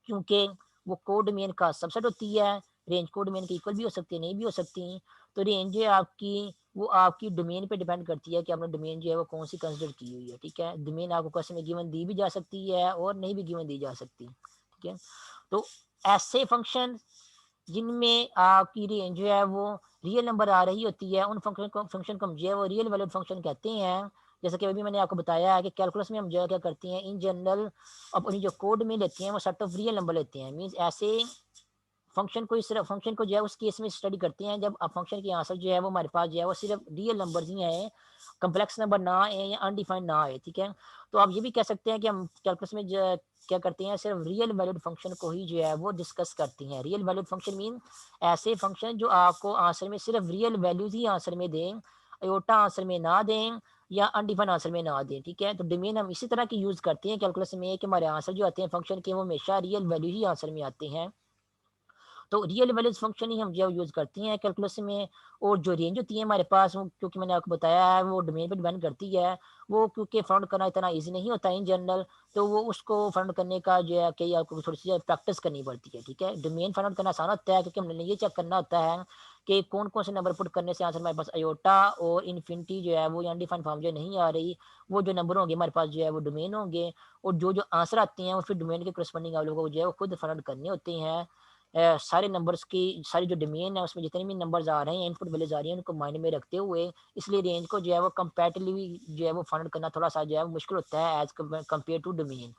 क्योंकि वो कोड डोमेन का सबसेट होती है, रेंज कोड डोमेन की इक्वल भी हो सकती है, नहीं भी हो सकती। तो रेंज जो है आपकी वो आपकी डोमेन पे डिपेंड करती है कि आपने डोमेन जो है वो कौन सी कंसिडर की हुई है। ठीक है, डोमेन आपको क्वेश्चन में गिवन दी भी जा सकती है और नहीं भी गिवन दी जा सकती। ठीक है, तो ऐसे फंक्शन जिनमें आपकी रेंज जो है वो रियल नंबर आ रही होती है, उन फंक्शन को हम जो है वो रियल वैल्यूड फंक्शन कहते हैं। जैसे कि अभी मैंने आपको बताया है कि कैलकुलस में हम जो है क्या करते हैं, इन जनरल अपनी जो कोड में लेते हैं वो सेट ऑफ रियल नंबर लेते हैं, मीन्स ऐसे फंक्शन को जो है उस केस में स्टडी करते हैं जब फंक्शन की आंसर जो है वो हमारे पास जो है वो सिर्फ रियल नंबर ही आए, कम्प्लेक्स नंबर ना आए या अनडिफाइंड ना आए। ठीक है, तो आप ये भी कह सकते हैं कि हम कैलकुलस में जो क्या करते हैं सिर्फ रियल वैल्यूड फंक्शन को ही जो है वो डिस्कस करते हैं। रियल वैल्यूड फंक्शन मीन ऐसे फंक्शन जो आपको आंसर में सिर्फ रियल वैल्यूज ही आंसर में दें, अयोटा आंसर में ना दें या अनडिफाइंड आंसर में ना दें। ठीक है, तो डोमेन हम इसी तरह की यूज करते हैं कैलकुलस में कि हमारे आंसर जो आते हैं फंक्शन के वो हमेशा रियल वैल्यू ही आंसर में आते हैं। तो रियल वैल्यूज फंक्शन ही हम जो यूज़ करते हैं कैलकुलस में। और जो रेंज होती है हमारे पास वो क्योंकि मैंने आपको बताया है वो डोमेन पे डिपेंड करती है, वो क्योंकि फाउंड करना इतना इजी नहीं होता इन जनरल, तो वो उसको फाउंड करने का जो है कि आपको थोड़ी सी प्रैक्टिस करनी पड़ती है। ठीक है, डोमेन फाइंड आउट करना आसान होता है क्योंकि हमने ये चेक करना होता है कि कौन कौन से नंबर पुट करने से आंसर हमारे पास अयोटा और इन्फिनिटी जो है वो अनडिफाइंड फॉर्म जो नहीं आ रही, वो जो नंबर होंगे हमारे पास जो है वो डोमेन होंगे, और जो जो आंसर आते हैं वो फिर डोमेन के करस्पॉन्डिंग आप लोगों को जो है वो खुद फाइंड आउट करने होते हैं। सारे नंबर्स की सारी जो डोमेन है उसमें जितने भी नंबर्स आ रहे हैं, इनपुट वैल्यूज आ रही हैं, उनको माइंड में रखते हुए इसलिए रेंज को जो है वो कंपैरेटिवली जो है वो फाइंड करना थोड़ा सा जो है मुश्किल होता है एज कम्पेयर टू डोमेन।